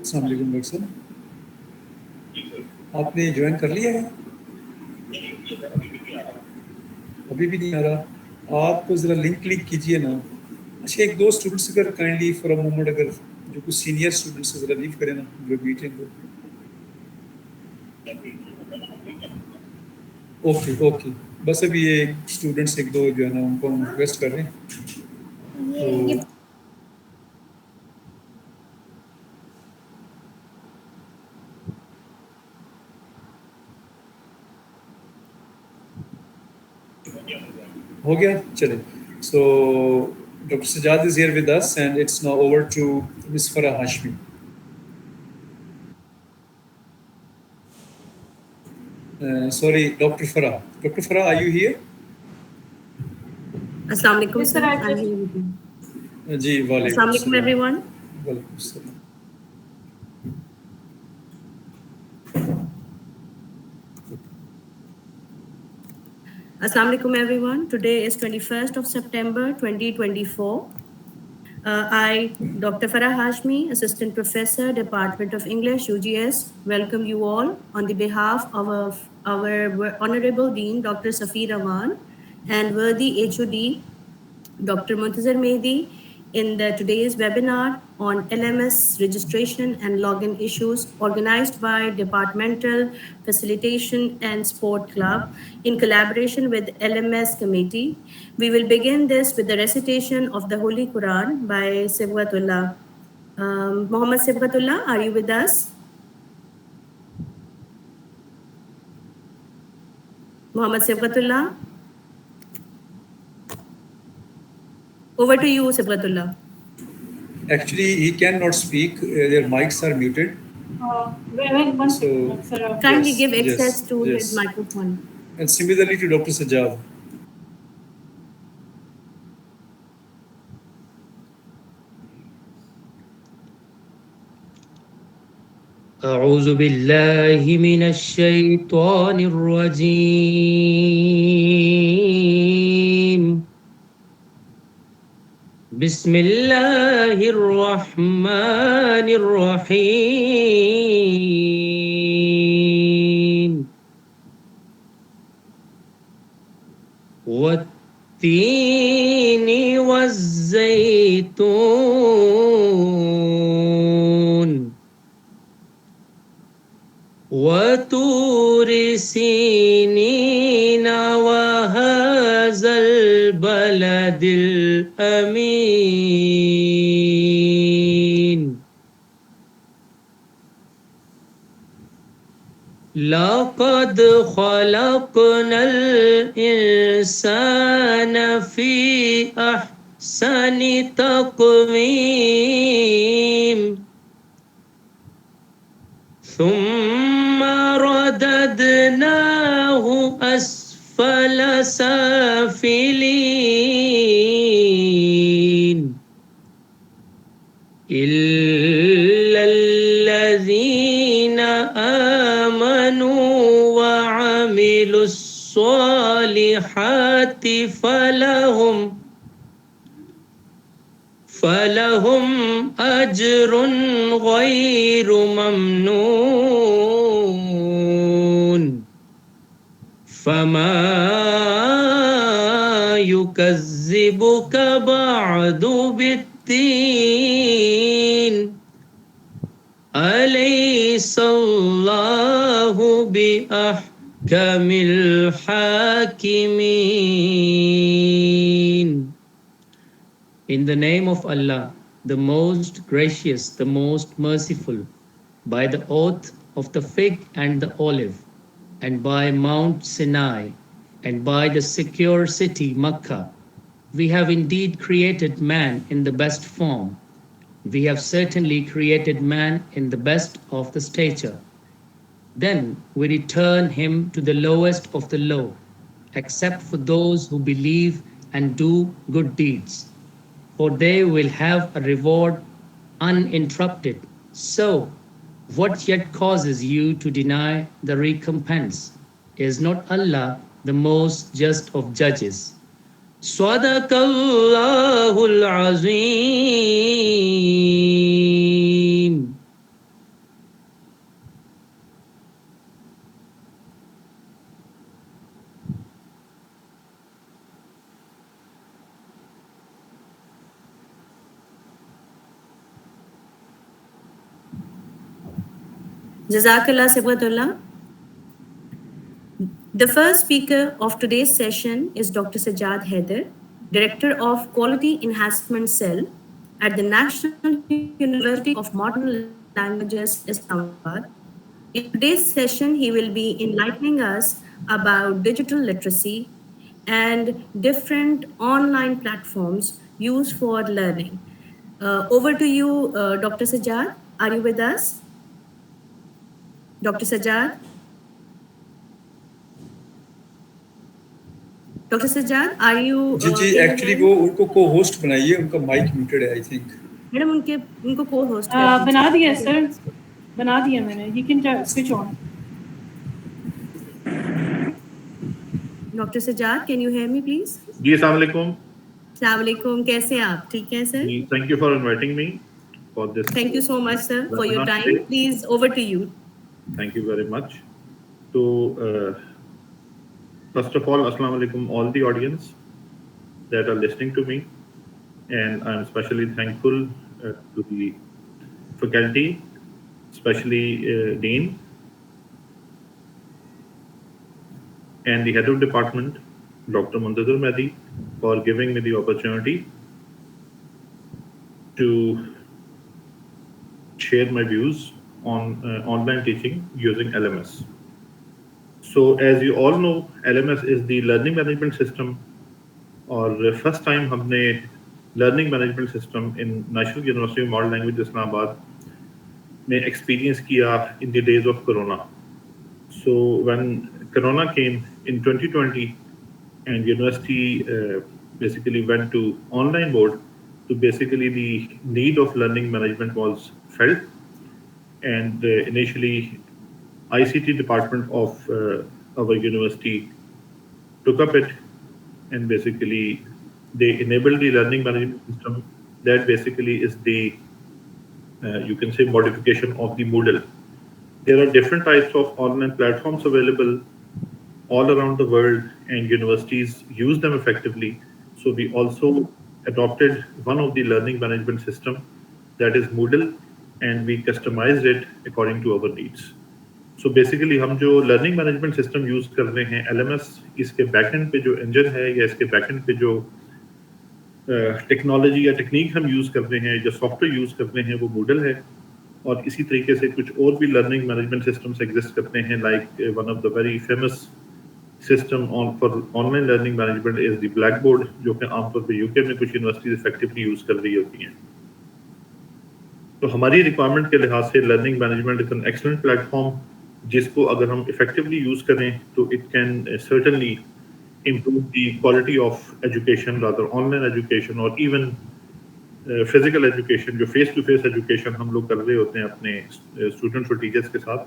السلام علیکم ڈاکٹر صاحب، آپ نے جوائن کر لیا ہے؟ ابھی بھی نہیں آ رہا. آپ ذرا لنک کلک کیجئے نا. اچھا ایک دو اسٹوڈنٹس اگر کائنڈلی فار اے مومنٹ اگر جو کچھ سینئر اسٹوڈنٹس ذرا لیو کریں نا جو میٹنگ کو. اوکے اوکے، بس ابھی یہ اسٹوڈنٹس ایک دو جو ہے نا ان کو ہم ریکویسٹ کر رہے ہیں. تو ہو گیا چلے. So doctor Sajjad is here with us and it's now over to miss Farah Hashmi. Sorry doctor Farah. Doctor Farah are you here? السلام علیکم سر. جی وعلیکم السلام علیکم ایوری ون. وعلیکم السلام. Assalamu alaikum everyone. Today is 21st of September 2024. I, Dr. Farah Hashmi, Assistant Professor, Department of English, UGS, welcome you all on the behalf of our Honorable Dean, Dr. Safir Rahman, and worthy HOD, Dr. Muntazir Mehdi, in today's webinar on LMS registration and login issues organized by Departmental Facilitation and Sport Club in collaboration with LMS Committee. We will begin this with the recitation of the Holy Quran by Sibghatullah. Muhammad Sibghatullah, are you with us? Muhammad Sibghatullah? Over to you, Sibghatullah. Actually, he cannot speak. Their mics are muted. So, kindly give access to his microphone. And similarly to Dr. Sajjad. أعوذ بالله من الشيطان الرجيم. بسم الله الرحمن الرحيم. والتين والزيتون وطور سينين وهذا البلد الأمين. لقد خلقنا الإنسان في أحسن تقويم ثم رددناه أسفل سافلين إلا الذين آمنوا وعملوا الصالحات فلهم أجر غير ممنون. فما يكذبك بعد بالدين أليس الله بأحكم الحاكمين. In the name of Allah, the most gracious, the most merciful, by the oath of the fig and the olive, and by Mount Sinai, and by the secure city Makkah, we have indeed created man in the best form. We have certainly created man in the best of the stature. Then we return him to the lowest of the low, except for those who believe and do good deeds, for they will have a reward uninterrupted. So, what yet causes you to deny the recompense? Is not Allah the most just of judges? Sadaqallahul Azim. Jazakallah Sibghatullah. The first speaker of today's session is Dr. Sajjad Haider, Director of Quality Enhancement Cell at the National University of Modern Languages, Islamabad. In today's session, he will be enlightening us about digital literacy and different online platforms used for learning. Over to you, Dr. Sajjad. Are you with us? Dr. Sajjad? Dr. Sajjad, are you? जी actually वो उनको को host बनाइए, उनका mic muted है I think. Madam उनको को host बना दिया सर, बना दिया मैंने. You can switch on. Dr. Sajjad, can you hear me please? जी अस्सलाम वालेकुम. अस्सलाम वालेकुम, कैसे हैं आप? ठीक हैं sir? Thank you for inviting me for this. Thank you so much sir for your time. Please, over to you. Thank you very much. So first of all, assalamu alaikum all the audience that are listening to me, and I'm especially thankful to the faculty, especially Dean and the head of department, Dr. Muntazir Mehdi, for giving me the opportunity to share my views on online teaching using LMS. So as you all know, LMS is the learning management system, और first time हमने learning management system in National University of Modern Language Islamabad में experience किया in the days of Corona. So when Corona came in 2020 and university basically went to online mode, so basically the need of learning management was felt, and initially ICT department of our university took up it, and basically they enabled the learning management system that basically is the you can say modification of the Moodle. There are different types of online platforms available all around the world, and universities use them effectively. So we also adopted one of the learning management system, that is Moodle, and we customized it according to our needs. So basically हम जो learning management system use कर रहे हैं LMS, इसके backend पे जो engine है या इसके backend पे जो technology या technique हम use कर रहे हैं, जो software use कर रहे हैं, वो Moodle है. और इसी तरीके से कुछ और भी learning management systems exist करते हैं, like one of the very famous system for online learning management is the Blackboard, जो कि आमतौर पे UK में कुछ universities effectively use कर रही होती हैं. तो हमारी रिक्वायरमेंट के लिहाज से learning management is an excellent platform, जिसको अगर हम इफेक्टिवली यूज करें तो it can certainly improve the quality of education, rather online education और even physical education, जो face to face education हम लोग कर रहे होते हैं अपने स्टूडेंट्स और टीचर्स के साथ,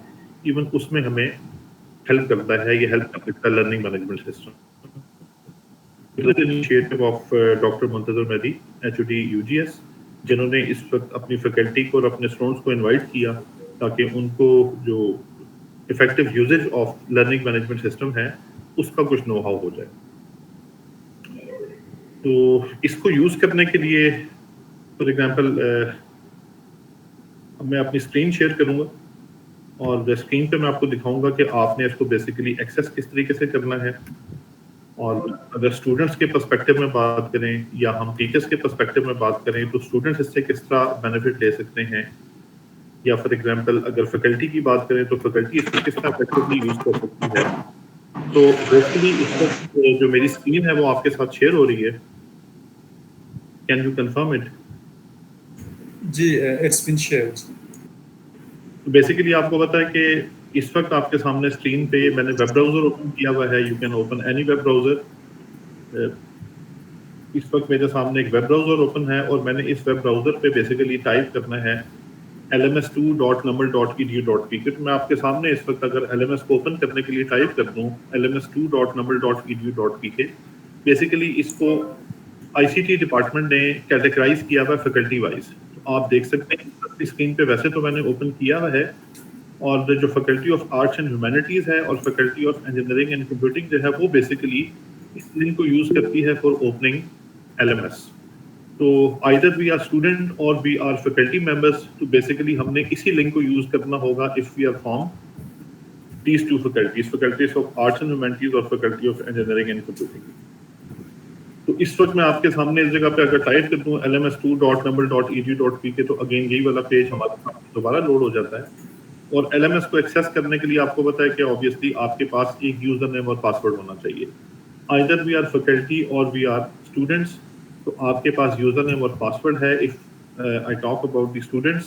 इवन उसमें हमें हेल्प करता है ये हेल्प करता है learning management system. Initiative of doctor Muntazir Mehdi HOD UGS, जिन्होंने इस वक्त अपनी फैकल्टी को और अपने स्टूडेंट्स को इनवाइट किया ताकि उनको जो effective uses of learning management system है उसका कुछ नो हाउ हो जाए. तो इसको यूज़ करने के लिए फॉर एग्जांपल मैं अपनी स्क्रीन शेयर करूंगा और स्क्रीन पे मैं आपको दिखाऊंगा कि आपने इसको बेसिकली एक्सेस किस तरीके से करना है. और अगर स्टूडेंट्स के पर्सपेक्टिव में बात करें या हम टीचर्स के पर्सपेक्टिव में बात करें तो स्टूडेंट्स इससे किस तरह बेनिफिट ले सकते हैं, या फॉर एग्जांपल अगर फैकल्टी की बात करें तो फैकल्टी इसको किस तरह इफेक्टिवली यूज कर सकती है. तो बेसिकली इस वक्त जो मेरी स्क्रीन है वो आपके साथ शेयर हो रही है. Can you confirm it? जी इट्स बीन शेयर्ड. बेसिकली आपको पता है कि इस वक्त आपके सामने स्क्रीन पे मैंने वेब ब्राउज़र ओपन किया हुआ है. You can open any web browser. इस वक्त मेरे सामने एक वेब ब्राउज़र ओपन है और मैंने इस वेब ब्राउज़र पे बेसिकली टाइप करना है lms2.numl.edu.pk. मैं आपके सामने इस वक्त अगर LMS को ओपन करने के लिए टाइप कर दूँ lms2.numl.edu.pk, बेसिकली इसको ICT डिपार्टमेंट ने कैटेगराइज किया हुआ फैकल्टी वाइज. तो आप देख सकते हैं स्क्रीन पे वैसे तो मैंने ओपन किया हुआ है, और जो faculty of arts and humanities है और faculty of engineering and computing जो है वो बेसिकली इस लिंक को यूज़ करती है फॉर ओपनिंग LMS. تو either we are student or we are faculty members. تو بیسیکلی ہم نے اسی لنک کو یوز کرنا ہوگا if we are from these two faculties, faculties of arts and humanities اور faculty of engineering and computing. تو اس وقت میں آپ کے سامنے اس جگہ پہ اگر ٹائپ کر دوں lms2.number.edu.pk تو اگین یہی والا پیج ہمارے دوبارہ لوڈ ہو جاتا ہے. اور LMS کو ایکسیس کرنے کے لیے آپ کو پتا ہے کہ obviously آپ کے پاس ایک یوزر نیم اور پاسورڈ ہونا چاہیے. either we are faculty or we are students. تو آپ کے پاس یوزر نیم اور پاسورڈ ہے. if I talk about the students,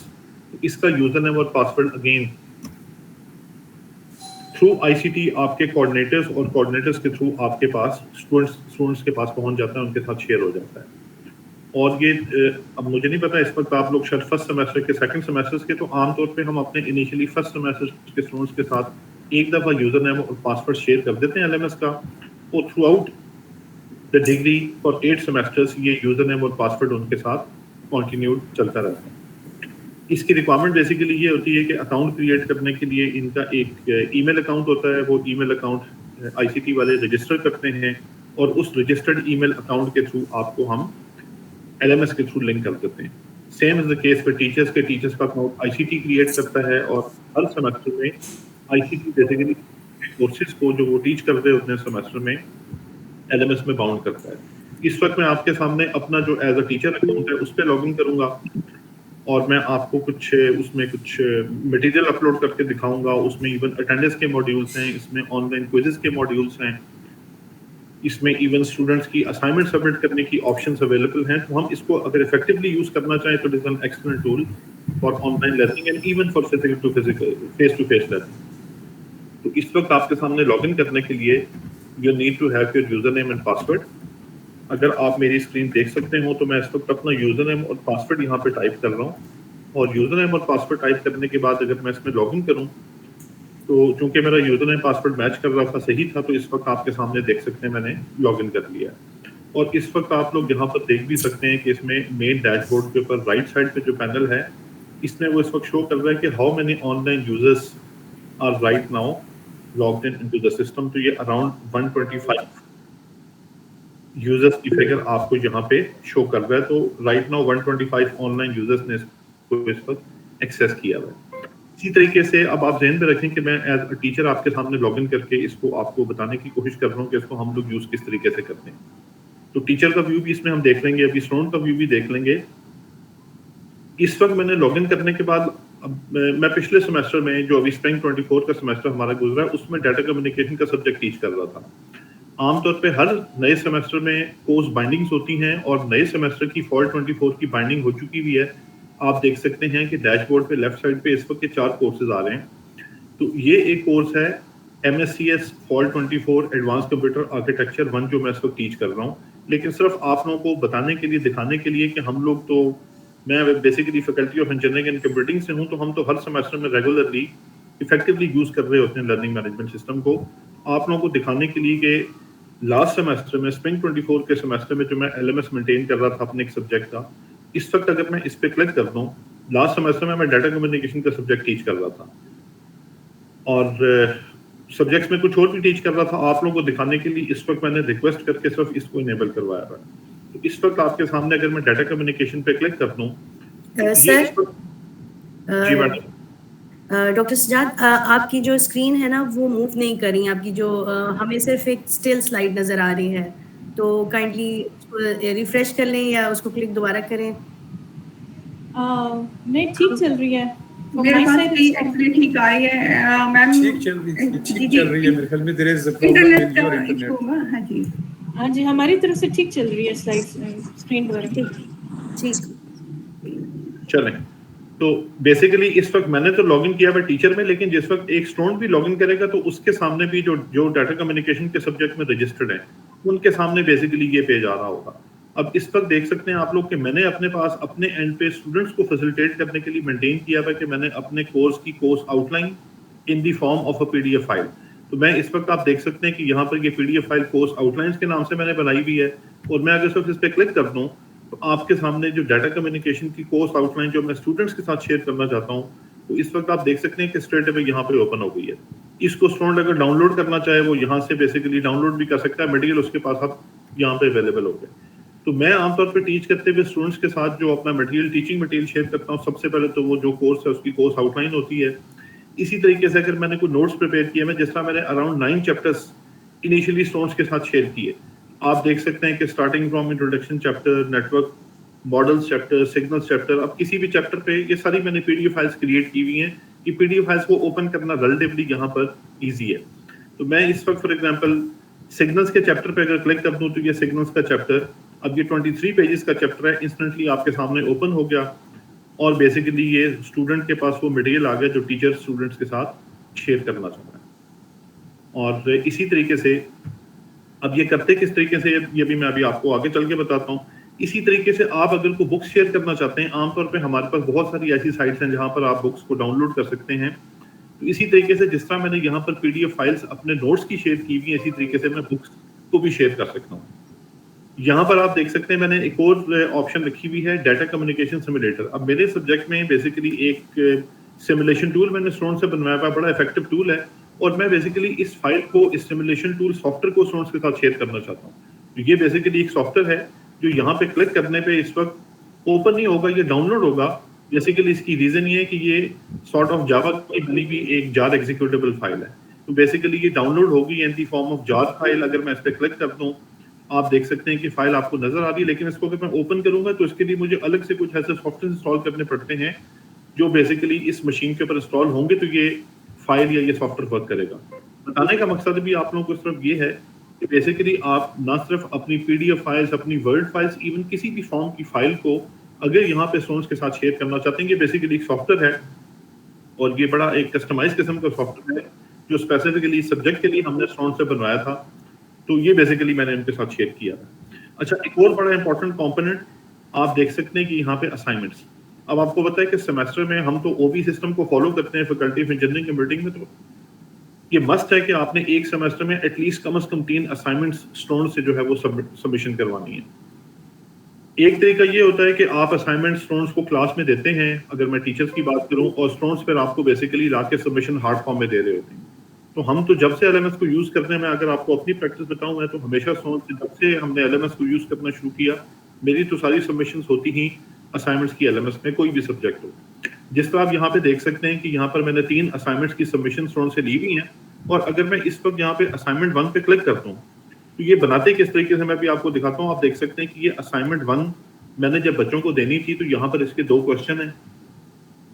اس کا یوزر نیم اور پاسورڈ اگین تھرو ICT آپ کے کوآرڈینیٹرز اور کوآرڈینیٹرز کے تھرو آپ کے پاس اسٹوڈنٹس کے پاس پہنچ جاتا ہے, ان کے ساتھ شیئر ہو جاتا ہے. اور یہ اب مجھے نہیں پتا اس وقت آپ لوگ شاید فرسٹ سیمسٹر کے سیکنڈ سیمسٹرز کے, تو عام طور پہ ہم اپنے انیشلی فرسٹ سیمسٹر کے اسٹوڈنٹس کے ساتھ ایک دفعہ یوزر نیم اور پاسورڈ شیئر کر دیتے ہیں LMS کا, اور through out the degree for 8 semesters یہ یوزر نیم اور پاسورڈ ان کے ساتھ کنٹینیوڈ چلتا رہتا ہے. اس کی ریکوائرمنٹ بیسیکلی یہ ہوتی ہے کہ اکاؤنٹ کریٹ کرنے کے لیے ان کا ایک ای میل اکاؤنٹ ہوتا ہے. وہ ای میل اکاؤنٹ ICT والے رجسٹر کرتے ہیں, اور اس رجسٹرڈ ای میل اکاؤنٹ کے تھرو آپ کو ہم LMS کے تھرو لنک کر دیتے ہیں. Same is the case for teachers کے, ٹیچرس کا اکاؤنٹ ICT کریٹ کرتا ہے, اور ہر سیمسٹر میں ICT بیسیکلی کورسز کو جو وہ ٹیچ کرتے ہیں اتنے سیمسٹر میں LMS میں باؤنڈ کرتا ہے. اس وقت میں آپ کے سامنے اپنا جو ایز اے ٹیچر اکاؤنٹ ہے اس پہ لاگ ان کروں گا, اور میں آپ کو کچھ مٹیریل اپلوڈ کر کے دکھاؤں گا. اس میں ایون اٹینڈنس کے ماڈیولس ہیں, اس میں آن لائن کوئزز کے ماڈیولس ہیں, اس میں ایون اسٹوڈنٹس کی اسائنمنٹ سبمٹ کرنے کی آپشنس اویلیبل ہیں. تو ہم اس کو اگر افیکٹولی یوز کرنا چاہیں تو it is an excellent tool for online learning and even for face to face learning. تو اس وقت آپ کے سامنے لاگ ان کرنے کے لیے you need to have your user name and password. اگر آپ میری اسکرین دیکھ سکتے ہو تو میں اس وقت اپنا یوزر نیم اور پاسورڈ یہاں پہ ٹائپ کر رہا ہوں, اور یوزر نیم اور پاسورڈ ٹائپ کرنے کے بعد اگر میں اس میں لاگ ان کروں تو چونکہ میرا یوزر نیم پاسورڈ میچ کر رہا تھا, صحیح تھا, تو اس وقت آپ کے سامنے دیکھ سکتے ہیں میں نے لاگ ان کر لیا. اور اس وقت آپ لوگ یہاں پر دیکھ بھی سکتے ہیں کہ اس میں مین ڈیش بورڈ کے اوپر رائٹ سائڈ پہ جو پینل ہے اس میں وہ اس وقت شو کر رہا ہے کہ how many online users are right now logged into the system. تو یہ اراؤنڈ 125 یوزرز کی فگر آپ کو یہاں پہ شو کر رہا ہے. تو right now 125 on line users نے اس کو اس وقت ایکسیس کیا ہوا ہے. اسی طریقے سے اب آپ ذہن میں رکھیں کہ میں ایز اے ٹیچر آپ کے سامنے لاگ ان کر کے اس کو آپ کو بتانے کی کوشش کر رہا ہوں کہ اس کو ہم لوگ یوز کس طریقے سے کرتے ہیں. تو ٹیچر کا ویو بھی اس میں ہم دیکھ لیں گے, ابھی اسٹوڈنٹ کا ویو بھی دیکھ لیں گے. اس وقت میں نے لاگ ان کرنے کے بعد میں پچھلے سیمسٹر میں جو ابھی اسپرنگ 24 کا سیمسٹر ہمارا گزرا ہے اس میں ڈیٹا کمیونیکیشن کا سبجیکٹ ٹیچ کر رہا تھا. عام طور پہ ہر نئے سیمسٹر میں کورس بائنڈنگز ہوتی ہیں, اور نئے سیمسٹر کی فال 24 کی بائنڈنگ ہو چکی ہوئی ہے. آپ دیکھ سکتے ہیں کہ ڈیش بورڈ پہ لیفٹ سائڈ پہ اس وقت کے 4 کورسز آ رہے ہیں. تو یہ ایک کورس ہے MSCS فال 24 ایڈوانس کمپیوٹر آرکیٹیکچر 1 جو میں اس وقت ٹیچ کر رہا ہوں. لیکن صرف آپ لوگوں کو بتانے کے لیے, دکھانے کے لیے کہ ہم لوگ تو, میں basically faculty of engineering and computing سے ہوں, تو ہم تو ہر سیمسٹر میں ریگولرلی افیکٹولی یوز کر رہے ہوتے ہیں لرننگ مینجمنٹ سسٹم کو. آپ لوگوں کو دکھانے کے لیے کہ لاسٹ سیمسٹر میں اسپرنگ 24 کے سیمسٹر میں جو میں LMS مینٹین کر رہا تھا اپنے ایک سبجیکٹ کا, اس وقت اگر میں اس پہ کلک کر دوں, لاسٹ سیمسٹر میں ڈیٹا کمیونیکیشن کا سبجیکٹ ٹیچ کر رہا تھا, اور سبجیکٹس میں کچھ اور بھی ٹیچ کر رہا تھا. آپ لوگوں کو دکھانے کے لیے اس وقت میں نے ریکویسٹ کر کے صرف اس کو انیبل کروایا ہے. تو اس وقت آپ کے سامنے اگر میں ڈیٹا کمیونیکیشن پہ کلک کر دوں, جی میڈم. ڈاکٹر سجاد, آپ کی جو اسکرین ہے نا وہ موو نہیں کر رہی, آپ کی جو ہمیں صرف ایک اسٹل سلائڈ نظر آ رہی ہے, تو کائنڈلی ریفریش کر لیں یا اس کو کلک دوبارہ کریں. نہیں, ٹھیک چل رہی ہے میرے پاس ایکچولی ٹھیک آئی ہے میم, ٹھیک چل رہی ہے میرے خیال میں. There is a problem with your internet. ہاں جی, ہاں جی, ہماری طرف سے ٹھیک چل رہی ہے سلائڈ اسکرین پر. ٹھیک, چلیں. تو بیسیکلی اس وقت میں نے تو لاگ ان کیا ہوا ٹیچر میں, لیکن جس وقت ایک اسٹوڈنٹ بھی لاگ ان کرے گا تو اس کے سامنے بھی جو ڈیٹا کمیونیکیشن کے سبجیکٹ میں رجسٹرڈ ہیں ان کے سامنے بیسیکلی یہ پیج آ رہا ہوگا. اب اس وقت دیکھ سکتے ہیں آپ لوگ کہ میں نے اپنے پاس اپنے اینڈ پہ اسٹوڈنٹس کو فیسیلیٹیٹ کرنے کے لیے مینٹین کیا ہوا کہ میں نے اپنے کورس کی course out line in the form of a PDF file. تو میں اس وقت آپ دیکھ سکتے ہیں کہ یہاں پر یہ PDF file course out lines کے نام سے میں نے بنائی ہوئی ہے, اور میں اگر صرف اس پہ کلک کر دوں تو آپ کے سامنے جو ڈیٹا کمیونیکیشن کی کورس آؤٹ لائن جو میں اسٹوڈنٹس کے ساتھ شیئر کرنا چاہتا ہوں, تو اس وقت آپ دیکھ سکتے ہیں کہ اسٹریٹ اوے یہاں پہ اوپن ہو گئی ہے. اس کو اسٹوڈنٹ اگر ڈاؤن لوڈ کرنا چاہے وہ یہاں سے بیسیکلی ڈاؤن لوڈ بھی کر سکتا ہے, مٹیریل اس کے پاس اب یہاں پہ اویلیبل ہو گئے. تو میں عام طور پہ ٹیچ کرتے ہوئے اسٹوڈنٹس کے ساتھ جو اپنا مٹیریل ٹیچنگ مٹیریل شیئر کرتا ہوں، سب سے پہلے تو وہ جو کورس ہے اس کی کورس آؤٹ لائن ہوتی ہے. اسی طریقے سے اگر میں نے کوئی نوٹس پریپیئر کیے میں جس طرح میں نے اراؤنڈ 9 چیپٹرس انیشیلی اسٹوڈنٹس کے ساتھ شیئر کیے. آپ دیکھ سکتے ہیں کہ starting from introduction chapter, network models chapter, signals chapter, اب کسی بھی چیپٹر پہ یہ ساری میں نے P D F files create کی ہوئی ہیں. یہ پی ڈی ایف فائلس کو اوپن کرنا ریلیٹیولی یہاں پر ایزی ہے. تو میں اس وقت فار ایگزامپل سگنلس کے چیپٹر پہ اگر کلک کر دوں تو یہ سگنلس کا چیپٹر، اب یہ 23 پیجز کا چیپٹر ہے، انسٹنٹلی آپ کے سامنے اوپن ہو گیا اور بیسیکلی یہ اسٹوڈنٹ کے پاس وہ مٹیریل آ گیا جو ٹیچر اسٹوڈنٹس کے ساتھ شیئر کرنا چاہتا ہے. اور اسی طریقے سے اب یہ کرتے کس طریقے سے یہ بھی میں ابھی آپ کو آگے چل کے بتاتا ہوں. اسی طریقے سے آپ اگر کوئی بکس شیئر کرنا چاہتے ہیں، عام طور پہ ہمارے پاس بہت ساری ایسی سائٹس ہیں جہاں پر آپ بکس کو ڈاؤن لوڈ کر سکتے ہیں. تو اسی طریقے سے جس طرح میں نے یہاں پر پی ڈی ایف فائلس اپنے نوٹس کی شیئر کی ہوئی ہیں، اسی طریقے سے میں بکس کو بھی شیئر کر سکتا ہوں. یہاں پر آپ دیکھ سکتے ہیں میں نے ایک اور آپشن رکھی ہوئی ہے، ڈیٹا کمیونیکیشن سیمولیٹر. اب میرے سبجیکٹ میں بیسیکلی ایک سیمولیشن ٹول میں نے اسٹوڈنٹ سے بنوایا ہوا، بڑا افیکٹو ٹول ہے، اور میں بیسیکلی اس فائل کو، اس سیمولیشن ٹول سافٹ ویئر کو اسٹوڈنٹس کے ساتھ شیئر کرنا چاہتا ہوں. یہ بیسیکلی ایک سافٹ ویئر ہے جو یہاں پہ کلک کرنے پہ اس وقت اوپن نہیں ہوگا، یہ ڈاؤن لوڈ ہوگا. بیسیکلی اس کی ریزن یہ ہے کہ یہ سارٹ آف جاوا کی بنی ہوئی ایک جار ایگزیکیوٹیبل فائل ہے. تو بیسیکلی یہ ڈاؤن لوڈ ہوگی ان دی فارم آف جار فائل. اگر میں اس پہ کلک کر دوں آپ دیکھ سکتے ہیں کہ فائل آپ کو نظر آ رہی ہے، لیکن اس کو اگر میں اوپن کروں گا تو اس کے لیے مجھے الگ سے کچھ ایسے سافٹ ویئر انسٹال کرنے پڑتے ہیں جو بیسیکلی اس مشین کے اوپر انسٹال ہوں گے تو یہ فائل یا یہ سافٹ ویئر ورک کرے گا. بتانے کا مقصد بھی آپ لوگوں کو صرف یہ ہے کہ بیسیکلی آپ نہ صرف اپنی پی ڈی ایف فائلس، اپنی ورڈ فائلس، ایون کسی بھی فارم کی فائل کو اگر یہاں پہ اسٹوڈنٹس کے ساتھ شیئر کرنا چاہتے ہیں، یہ بیسیکلی ایک سافٹ ویئر ہے اور یہ بڑا ایک کسٹمائز قسم کا سافٹ ویئر ہے جو اسپیسیفکلی سبجیکٹ کے لیے ہم نے اسٹوڈنٹ سے بنوایا تھا. تو یہ بیسیکلی میں نے ان کے ساتھ شیئر کیا تھا. اچھا، ایک اور بڑا امپورٹنٹ کمپوننٹ آپ دیکھ سکتے ہیں کہ یہاں پہ اسائنمنٹس. اب آپ کو پتا ہے کہ سیمسٹر میں ہم تو او بی سسٹم کو فالو کرتے ہیں فیکلٹی آف انجینئرنگ کی میٹنگ میں، تو یہ مسٹ ہے کہ آپ نے ایک سیمسٹر میں ایٹ لیسٹ کم از کم 3 اسائنمنٹس اسٹوڈنٹ سے جو ہے وہ سبمیشن کروانی ہے. ایک طریقہ یہ ہوتا ہے کہ آپ اسائنمنٹ اسٹوڈنٹس کو کلاس میں دیتے ہیں، اگر میں ٹیچرس کی بات کروں، اور اسٹوڈنٹس پھر آپ کو بیسیکلی لا کے سبمیشن ہارڈ فارم میں دے رہے ہوتے ہیں. تو ہم تو جب سے ایل ایم ایس کو یوز کرنے میں، اگر آپ کو اپنی پریکٹس بتاؤں میں تو ہمیشہ جب سے ہم نے ایل ایم ایس کو یوز کرنا شروع کیا میری تو ساری سبمیشنس ہوتی ہی اسائنمنٹس کی ایل ایم ایس میں، کوئی بھی سبجیکٹ ہو. جس طرح آپ یہاں پہ دیکھ سکتے ہیں کہ یہاں پر میں نے 3 اسائنمنٹس کی سبمیشن اسٹوڈنٹ سے لی ہوئی ہیں. اور اگر میں اس وقت یہاں پہ اسائنمنٹ 1 پہ کلک کرتا ہوں تو یہ بناتے کس طریقے سے میں بھی آپ کو دکھاتا ہوں. آپ دیکھ سکتے ہیں کہ یہ اسائنمنٹ 1 میں نے جب بچوں کو دینی تھی تو یہاں پر اس کے 2 کوشچن ہیں.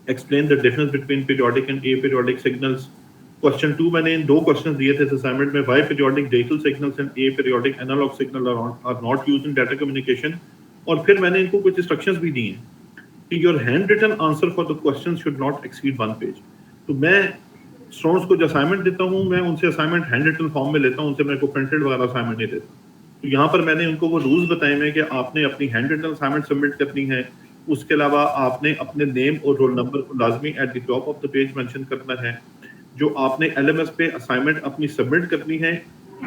Explain the difference between periodic and aperiodic signals. Question 2 میں نے 2 کوشچن دیے تھے اس اسائنمنٹ میں، why periodic digital signals and aperiodic analog signal are not used in data communication. اور پھر میں نے ان کو کچھ انسٹرکشنز بھی دی ہیں کہ your hand written answer for the question should not exceed 1 page. تو میں اسٹوڈنٹس کو جو اسائنمنٹ دیتا ہوں میں ان سے اسائنمنٹ ہینڈ ریٹن فارم میں لیتا ہوں، ان سے میں کوئی پرنٹڈ وغیرہ اسائنمنٹ نہیں دیتا. تو یہاں پر میں نے ان کو وہ رولز بتائے ہوئے کہ آپ نے اپنی ہینڈ ریٹن اسائنمنٹ سبمٹ کرنی ہے. اس کے علاوہ آپ نے اپنے نیم اور رول نمبر کو لازمی at the top of the page mention کرنا ہے. جو آپ نے ایل ایم ایس پہ اسائنمنٹ اپنی سبمٹ کرنی ہے،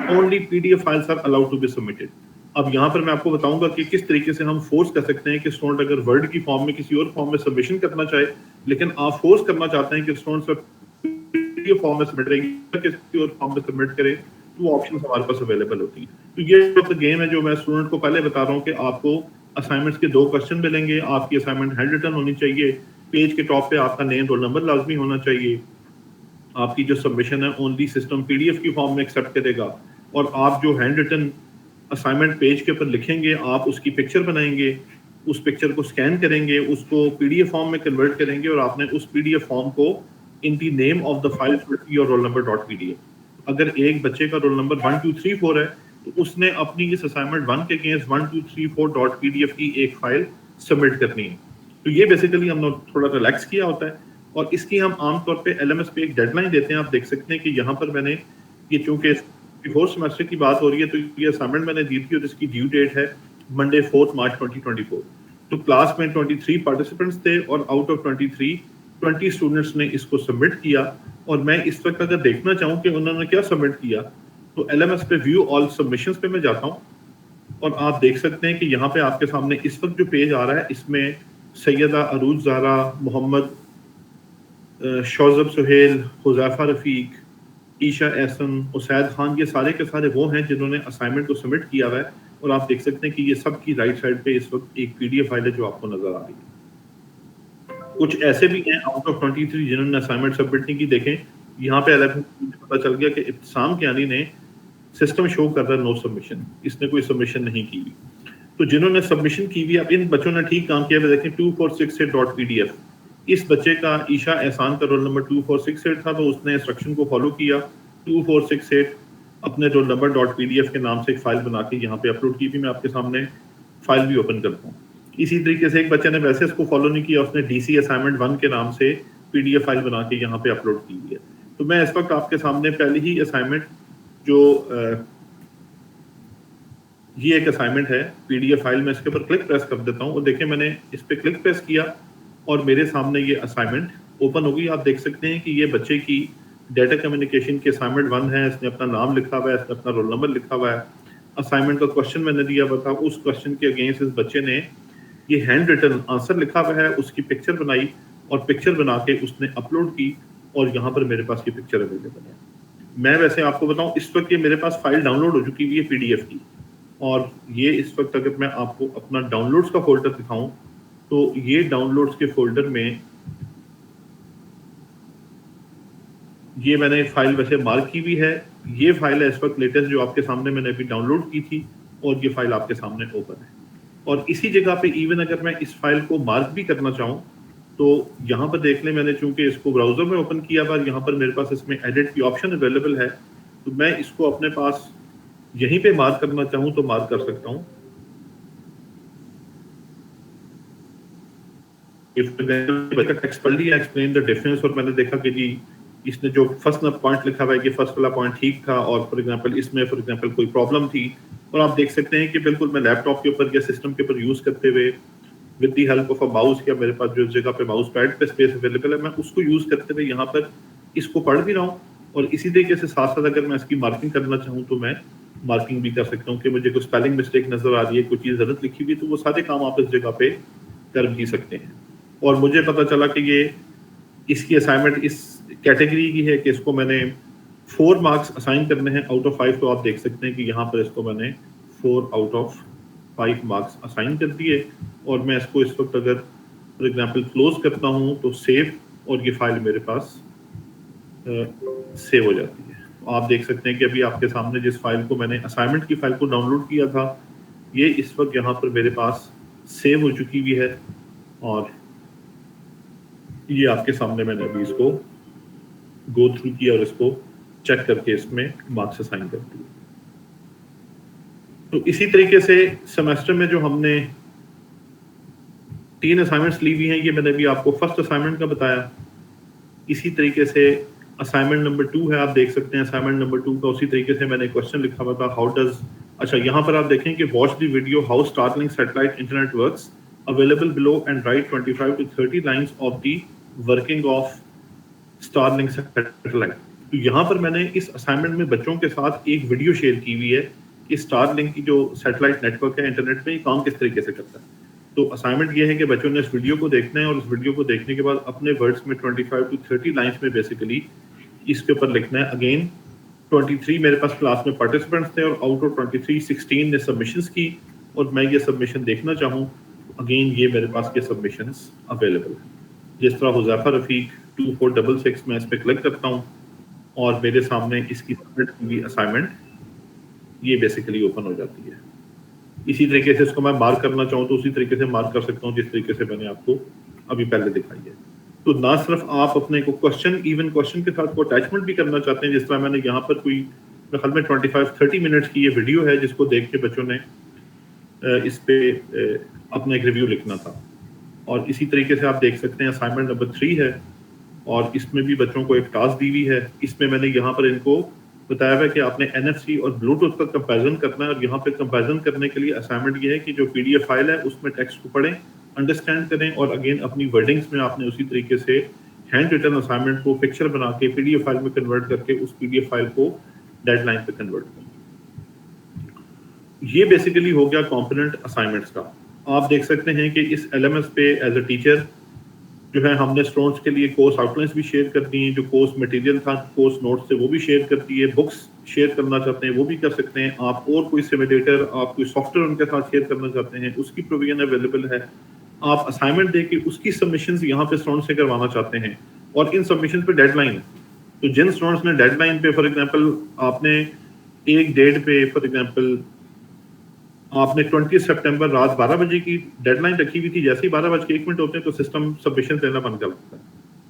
only P D F files are allowed to be submitted. اب یہاں پر میں آپ کو بتاؤں گا کہ کس طریقے سے ہم فورس کر سکتے ہیں کہ اسٹوڈنٹ اگر ورڈ کی فارم میں کسی اور فارم میں سبمیشن کرنا چاہے، لیکن آپ فورس کرنا چاہتے ہیں کہ اسٹوڈنٹ فارم میں سبمٹ کرے کسی اور فارم میں سبمٹ کرے، تو وہ آپشنز ہمارے پاس اویلیبل ہوتی ہیں. تو یہ گیم ہے جو میں اسٹوڈنٹ کو پہلے بتا رہا ہوں کہ آپ کو اسائنمنٹس کے 2 کوشچن ملیں گے. آپ کی اسائنمنٹ ہینڈ ریٹن ہونی چاہیے، پیج کے ٹاپ پہ آپ کا نیم رول نمبر لازمی ہونا چاہیے. آپ کی جو سبمیشن ہے only system P D F کی فارم میں ایکسیپٹ کرے گا. اور آپ جو ہینڈ ریٹن اسائنمنٹ پیج کے اوپر لکھیں گے، آپ اس کی پکچر بنائیں گے، اس پکچر کو اسکین کریں گے، اس کو پی ڈی ایف فارم میں کنورٹ کریں گے، اور آپ نے اس پی ڈی ایف فارم کو in the name of the file اور roll number dot P D F. اگر ایک بچے کا رول نمبر 1 2 3 4 ہے تو اس نے اپنی اس اسائنمنٹ 1 کے against 1 2 3 4 dot P D F کی ایک فائل سبمٹ کرنی ہے. تو یہ بیسیکلی ہم نے تھوڑا ریلیکس کیا ہوتا ہے، اور اس کی ہم عام طور پہ ایل ایم ایس پہ ایک ڈیڈ لائن دیتے ہیں. آپ دیکھ سکتے ہیں کہ یہاں پر میں نے یہ چونکہ 4 سیمسٹر کی بات ہو رہی ہے تو یہ اسائنمنٹ میں نے دی تھی اور اس کی ڈیو ڈیٹ ہے منڈے 4 مارچ 2024. تو کلاس میں 23 پارٹیسپینٹس تھے اور آؤٹ آف 20 اسٹوڈنٹس نے اس کو سبمٹ کیا. اور میں اس وقت اگر دیکھنا چاہوں کہ انہوں نے کیا سبمٹ کیا تو ایل ایم ایس پہ ویو آل سبمیشنز پہ میں جاتا ہوں اور آپ دیکھ سکتے ہیں کہ یہاں پہ آپ کے سامنے اس وقت جو پیج آ رہا ہے اس میں سیدہ عروج زہرا، محمد شوزب سہیل، حذیفہ رفیق، عیشا احسن، اسید خان، یہ سارے کے سارے وہ ہیں جنہوں نے اسائنمنٹ کو سبمٹ کیا ہوا ہے. اور آپ دیکھ سکتے ہیں کہ یہ سب کی رائٹ سائڈ پہ اس وقت ایک PDF فائل ہے جو آپ کو نظر آ رہی ہے. کچھ ایسے بھی ہیں آؤٹ آف 23 جنہوں نے اسائنمنٹ سبمٹ نہیں کی. دیکھیں یہاں پہ 11 پتا چل گیا کہ ابتسام کیانی نے سسٹم شو کر رہا ہے نو سبمیشن, اس نے کوئی سبمیشن نہیں کی. تو جنہوں نے سبمیشن کی ہوئی, اب ان بچوں نے ٹھیک کام کیا. دیکھیں 2468.pdf, اس بچے کا عیشا احسان کا رول نمبر 2468 تھا, تو اس نے انسٹرکشن کو فالو کیا. 2468 اپنے رول نمبر .pdf کے نام سے ایک فائل بنا کے یہاں پہ اپلوڈ کی بھی. میں آپ کے سامنے فائل بھی اوپن کرتا ہوں. اسی طریقے سے ایک بچے نے ویسے اس کو فالو نہیں کیا, اس نے DC اسائنمنٹ 1 کے نام سے PDF فائل بنا کے یہاں پہ اپلوڈ کی ہوئی ہے. تو میں اس وقت آپ کے سامنے پہلی ہی اسائنمنٹ جو یہ ایک اسائنمنٹ ہے PDF فائل, میں اس کے اوپر کلک پریس کر دیتا ہوں اور دیکھیں میں نے اس پہ کلک پریس کیا اور میرے سامنے یہ اسائنمنٹ اوپن ہو گئی. آپ دیکھ سکتے ہیں کہ یہ بچے کی ڈیٹا کمیونیکیشن کی اسائنمنٹ 1 ہے. اس نے اپنا نام لکھا ہوا ہے, اس نے اپنا رول نمبر لکھا ہوا ہے. اسائنمنٹ کا کوشچن میں نے دیا ہوا تھا, اس کوشچن کے اگینسٹ اس بچے نے یہ ہینڈ ریٹن آنسر لکھا ہوا ہے, اس کی پکچر بنائی اور پکچر بنا کے اس نے اپلوڈ کی اور یہاں پر میرے پاس یہ پکچر اویلیبل ہے. میں ویسے آپ کو بتاؤں اس وقت یہ میرے پاس فائل ڈاؤن لوڈ ہو چکی ہوئی ہے PDF کی, اور یہ اس وقت اگر میں آپ کو اپنا ڈاؤن لوڈس کا فولڈر دکھاؤں تو یہ ڈاؤن لوڈس کے فولڈر میں یہ میں نے فائل ویسے مارک کی ہوئی ہے. یہ فائل ہے اس وقت لیٹسٹ جو آپ کے سامنے میں نے ابھی ڈاؤن لوڈ کی تھی, اور یہ فائل آپ کے سامنے اوپن ہے. اور اسی جگہ پہ ایون اگر میں اس فائل کو مارک بھی کرنا چاہوں تو یہاں پر دیکھ لیں, میں نے چونکہ اس کو براؤزر میں اوپن کیا ہوا, یہاں پر میرے پاس اس میں ایڈٹ کی آپشن اویلیبل ہے, تو میں اس کو اپنے پاس یہیں پہ مارک کرنا چاہوں تو مارک کر سکتا ہوں. ٹیکسٹ پڑھ لیا ایکسپلین دا ڈفرینس, اور میں نے دیکھا کہ جی اس نے جو فرسٹ پوائنٹ لکھا ہوا ہے کہ فرسٹ والا پوائنٹ ٹھیک تھا, اور فار ایگزامپل اس میں فار ایگزامپل کوئی پرابلم تھی. اور آپ دیکھ سکتے ہیں کہ بالکل میں لیپ ٹاپ کے اوپر یا سسٹم کے اوپر یوز کرتے ہوئے with the help of a mouse, یا میرے پاس جو جگہ پہ ماؤس پیڈ پہ اسپیس اویلیبل ہے, میں اس کو یوز کرتے ہوئے یہاں پر اس کو پڑھ بھی رہا ہوں. اور اسی طریقے سے ساتھ ساتھ اگر میں اس کی مارکنگ کرنا چاہوں تو میں مارکنگ بھی کر سکتا ہوں کہ مجھے کوئی اسپیلنگ مسٹیک نظر آ رہی ہے, کوئی چیز غلط لکھی ہوئی, تو وہ سارے کام آپ اس جگہ پہ کر بھی سکتے ہیں. اور مجھے پتا چلا کہ یہ اس کی اسائنمنٹ اس کیٹیگری کی ہے کہ اس کو میں نے 4 مارکس اسائن کرنے ہیں آؤٹ آف 5. تو آپ دیکھ سکتے ہیں کہ یہاں پر اس کو میں نے 4 آؤٹ آف 5 مارکس اسائن کر دیے. اور میں اس کو اس وقت اگر فار ایگزامپل کلوز کرتا ہوں تو سیو, اور یہ فائل میرے پاس سیو ہو جاتی ہے. آپ دیکھ سکتے ہیں کہ ابھی آپ کے سامنے جس فائل کو میں نے اسائنمنٹ کی فائل کو ڈاؤن لوڈ کیا تھا, یہ اس وقت یہاں پر میرے پاس سیو ہو چکی ہوئی ہے, اور یہ آپ کے سامنے میں نے ابھی اس کو گو تھرو کیا اور اس کو چیک کر کے اس میں مارکس اسائن کر دیے. تو اسی طریقے سے سیمسٹر میں جو ہم نے 3 اسائنمنٹس لی ہوئی ہیں, یہ میں نے ابھی آپ کو فرسٹ اسائنمنٹ کا بتایا. اسی طریقے سے اسائنمنٹ نمبر 2 ہے, آپ دیکھ سکتے ہیں اسائنمنٹ نمبر 2 کا اسی طریقے سے میں نے کوشچن لکھا ہوا تھا ہاؤ ڈز, اچھا یہاں پر آپ دیکھیں کہ watch the video how Starlink satellite internet works available below and right 25 to 30 lines of the working of Starlink satellite. تو یہاں پر میں نے اس اسائنمنٹ میں بچوں کے ساتھ ایک ویڈیو شیئر کی ہوئی ہے کہ اسٹارلنک کی جو سیٹلائٹ نیٹ ورک ہے انٹرنیٹ میں, یہ کام کس طریقے سے کرتا ہے. تو اسائنمنٹ یہ ہے کہ بچوں نے اس ویڈیو کو دیکھنا ہے, اور اس ویڈیو کو دیکھنے کے بعد اپنے ورڈز میں 25 to 30 لائنس میں بیسیکلی اس کے اوپر لکھنا ہے. اگین 23 میرے پاس کلاس میں پارٹیسپینٹس تھے, اور آؤٹ آف 23 16 نے سبمیشنز کی, اور میں یہ سبمیشن دیکھنا چاہوں اگین یہ میرے پاس یہ سبمیشنز اویلیبل ہیں. جس طرح حذیفہ رفیق 2466 میں اس پہ کلک کرتا ہوں اور میرے سامنے اس کی سبمٹ کی ہوئی اسائنمنٹ یہ بیسیکلی اوپن ہو جاتی ہے. اسی طریقے سے اس کو میں مارک کرنا چاہوں تو اسی طریقے سے مارک کر سکتا ہوں جس طریقے سے میں نے آپ کو ابھی پہلے دکھائی ہے. تو نہ صرف آپ اپنے کو کوشچن ایون کوشچن کے ساتھ کو اٹیچمنٹ بھی کرنا چاہتے ہیں, جس طرح میں نے یہاں پر کوئی میرے خیال میں 25-30 منٹس کی یہ ویڈیو ہے جس کو دیکھ کے بچوں نے اس پہ اپنا ایک ریویو لکھنا تھا. اور اسی طریقے سے آپ دیکھ سکتے ہیں اسائنمنٹ نمبر 3 ہے, اور اس میں بھی بچوں کو ایک ٹاسک دی ہوئی ہے. اس میں نے یہاں پر ان کو بتایا ہوا ہے کہ آپ نے NFC اور بلوٹوتھ کا کمپیریزن کرنا ہے, اور یہاں پہ کمپیریزن کرنے کے لیے اسائنمنٹ یہ ہے کہ جو PDF فائل ہے اس میں ٹیکسٹ کو پڑھیں, انڈرسٹینڈ کریں, اور اگین اپنی ورڈنگس میں آپ نے اسی طریقے سے ہینڈ ریٹن اسائنمنٹ کو پکچر بنا کے PDF فائل میں کنورٹ کر کے اس PDF فائل کو ڈیڈ لائن پہ کنورٹ کریں. یہ بیسیکلی ہو گیا کمپوننٹ اسائنمنٹس کا. آپ دیکھ سکتے ہیں کہ اس LMS پہ ایز اے ٹیچر جو ہے ہم نے اسٹوڈنٹس کے لیے کورس آؤٹ لائنس بھی شیئر کر دی ہیں, جو کورس مٹیریل تھا کورس نوٹس سے وہ بھی شیئر کر دی ہے, بکس شیئر کرنا چاہتے ہیں وہ بھی کر سکتے ہیں آپ, اور کوئی سیمیلیٹر آپ کوئی سافٹ ویئر ان کے ساتھ شیئر کرنا چاہتے ہیں اس کی پروویژن اویلیبل ہے. آپ اسائنمنٹ دے کے اس کی سبمیشنز یہاں پہ اسٹوڈنٹ سے کروانا چاہتے ہیں, اور ان سبمیشن پہ ڈیڈ لائن ہے. تو جن اسٹوڈنٹس نے ڈیڈ لائن پہ فار ایگزامپل آپ نے ایک ڈیٹ پہ فار ایگزامپل آپ نے 20 سپٹمبر رات 12 بجے کی ڈیڈ لائن رکھی ہوئی تھی, جیسے ہی 12:01 ہوتے ہیں تو سسٹم سبمیشن دینا بند کر دیتا ہے.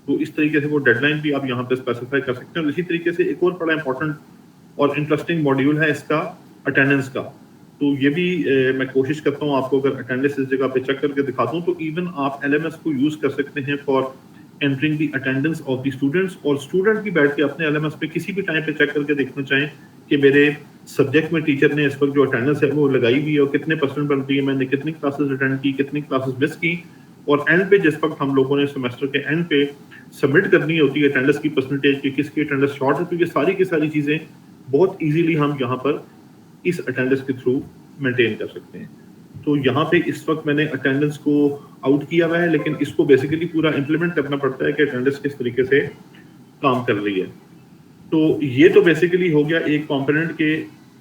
تو اس طریقے سے وہ ڈیڈ لائن بھی آپ یہاں پہ اسپیسیفائی کر سکتے ہیں. اور اسی طریقے سے ایک اور بڑا امپورٹنٹ اور انٹرسٹنگ ماڈیول ہے اس کا اٹینڈنس کا. تو یہ بھی میں کوشش کرتا ہوں آپ کو اگر اٹینڈنس اس جگہ پہ چیک کر کے دکھاتا ہوں تو ایون آپ LMS کو یوز کر سکتے ہیں for entering the attendance of the students, اور اسٹوڈنٹ بھی بیٹھ کے اپنے LMS پہ کسی بھی ٹائم پہ چیک کر کے دیکھنا چاہیں کہ میرے سبجیکٹ میں ٹیچر نے اس وقت جو اٹینڈنس ہے وہ لگائی ہوئی ہے اور کتنے پرسنٹ بن رہی ہے, میں نے کتنی کلاسز اٹینڈ کی, کتنی کلاسز مس کی, اور اینڈ پہ جس وقت ہم لوگوں نے سیمسٹر کے اینڈ پہ سبمٹ کرنی ہوتی ہے اٹینڈنس کی پرسنٹیج کی, کس کی اٹینڈنس شارٹ ہے. تو یہ ساری کی ساری چیزیں بہت ایزیلی ہم یہاں پر اس اٹینڈنس کے تھرو مینٹین کر سکتے ہیں. تو یہاں پہ اس وقت میں نے اٹینڈنس کو آؤٹ کیا ہوا ہے, لیکن اس کو بیسیکلی پورا امپلیمنٹ کرنا پڑتا ہے کہ اٹینڈنس کس طریقے سے کام کر رہی ہے. تو یہ تو بیسیکلی ہو گیا ایک کمپوننٹ کے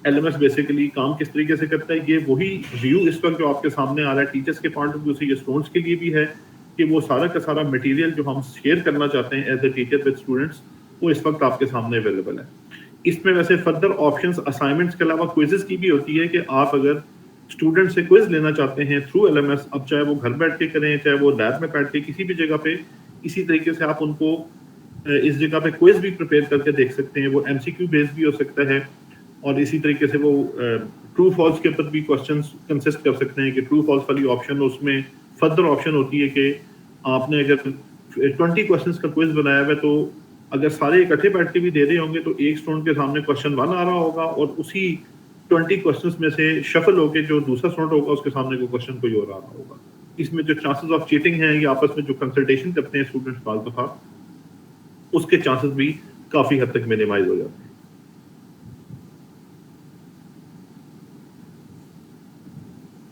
LMS بیسیکلی کام کس طریقے سے کرتا ہے. یہ وہی ویو اس وقت جو آپ کے سامنے آ رہا ہے ٹیچرس کے پوائنٹ آف ویو سے, یہ اسٹوڈنٹس کے لیے بھی ہے کہ وہ سارا کا سارا مٹیریل جو ہم شیئر کرنا چاہتے ہیں as a teacher with students وہ اس وقت آپ کے سامنے اویلیبل ہے. اس میں ویسے فردر آپشنس اسائنمنٹس کے علاوہ کوئزز کی بھی ہوتی ہے کہ آپ اگر اسٹوڈنٹ سے کوئز لینا چاہتے ہیں تھرو LMS, اب چاہے وہ گھر بیٹھ کے کریں چاہے وہ لیب میں بیٹھ کے کسی بھی جگہ پہ, اسی طریقے سے آپ ان کو اس جگہ پہ کوئز بھی پریپیئر کر کے دیکھ سکتے ہیں. وہ MCQ بیس بھی ہو سکتا ہے, اور اسی طریقے سے وہ ٹرو فالس کے اوپر بھی کوشچنس کنسسٹ کر سکتے ہیں کہ ٹرو فالس والی آپشن, اس میں فردر آپشن ہوتی ہے کہ آپ نے اگر 20 کوشچنس کا کوئز بنایا ہوا ہے تو اگر سارے اکٹھے بیٹھ کے بھی دے رہے ہوں گے تو ایک اسٹوڈنٹ کے سامنے کوشچن 1 آ رہا ہوگا اور اسی 20 کوشچنس میں سے شفل ہو کے جو دوسرا اسٹوڈنٹ ہوگا اس کے سامنے کوئی کوشچن کوئی اور آ رہا ہوگا. اس میں جو چانسز آف چیٹنگ ہیں یا آپس میں جو کنسلٹیشن کرتے ہیں اسٹوڈنٹس بعض دفعہ, اس کے چانسز بھی کافی حد تک مینیمائز ہو جاتے ہیں.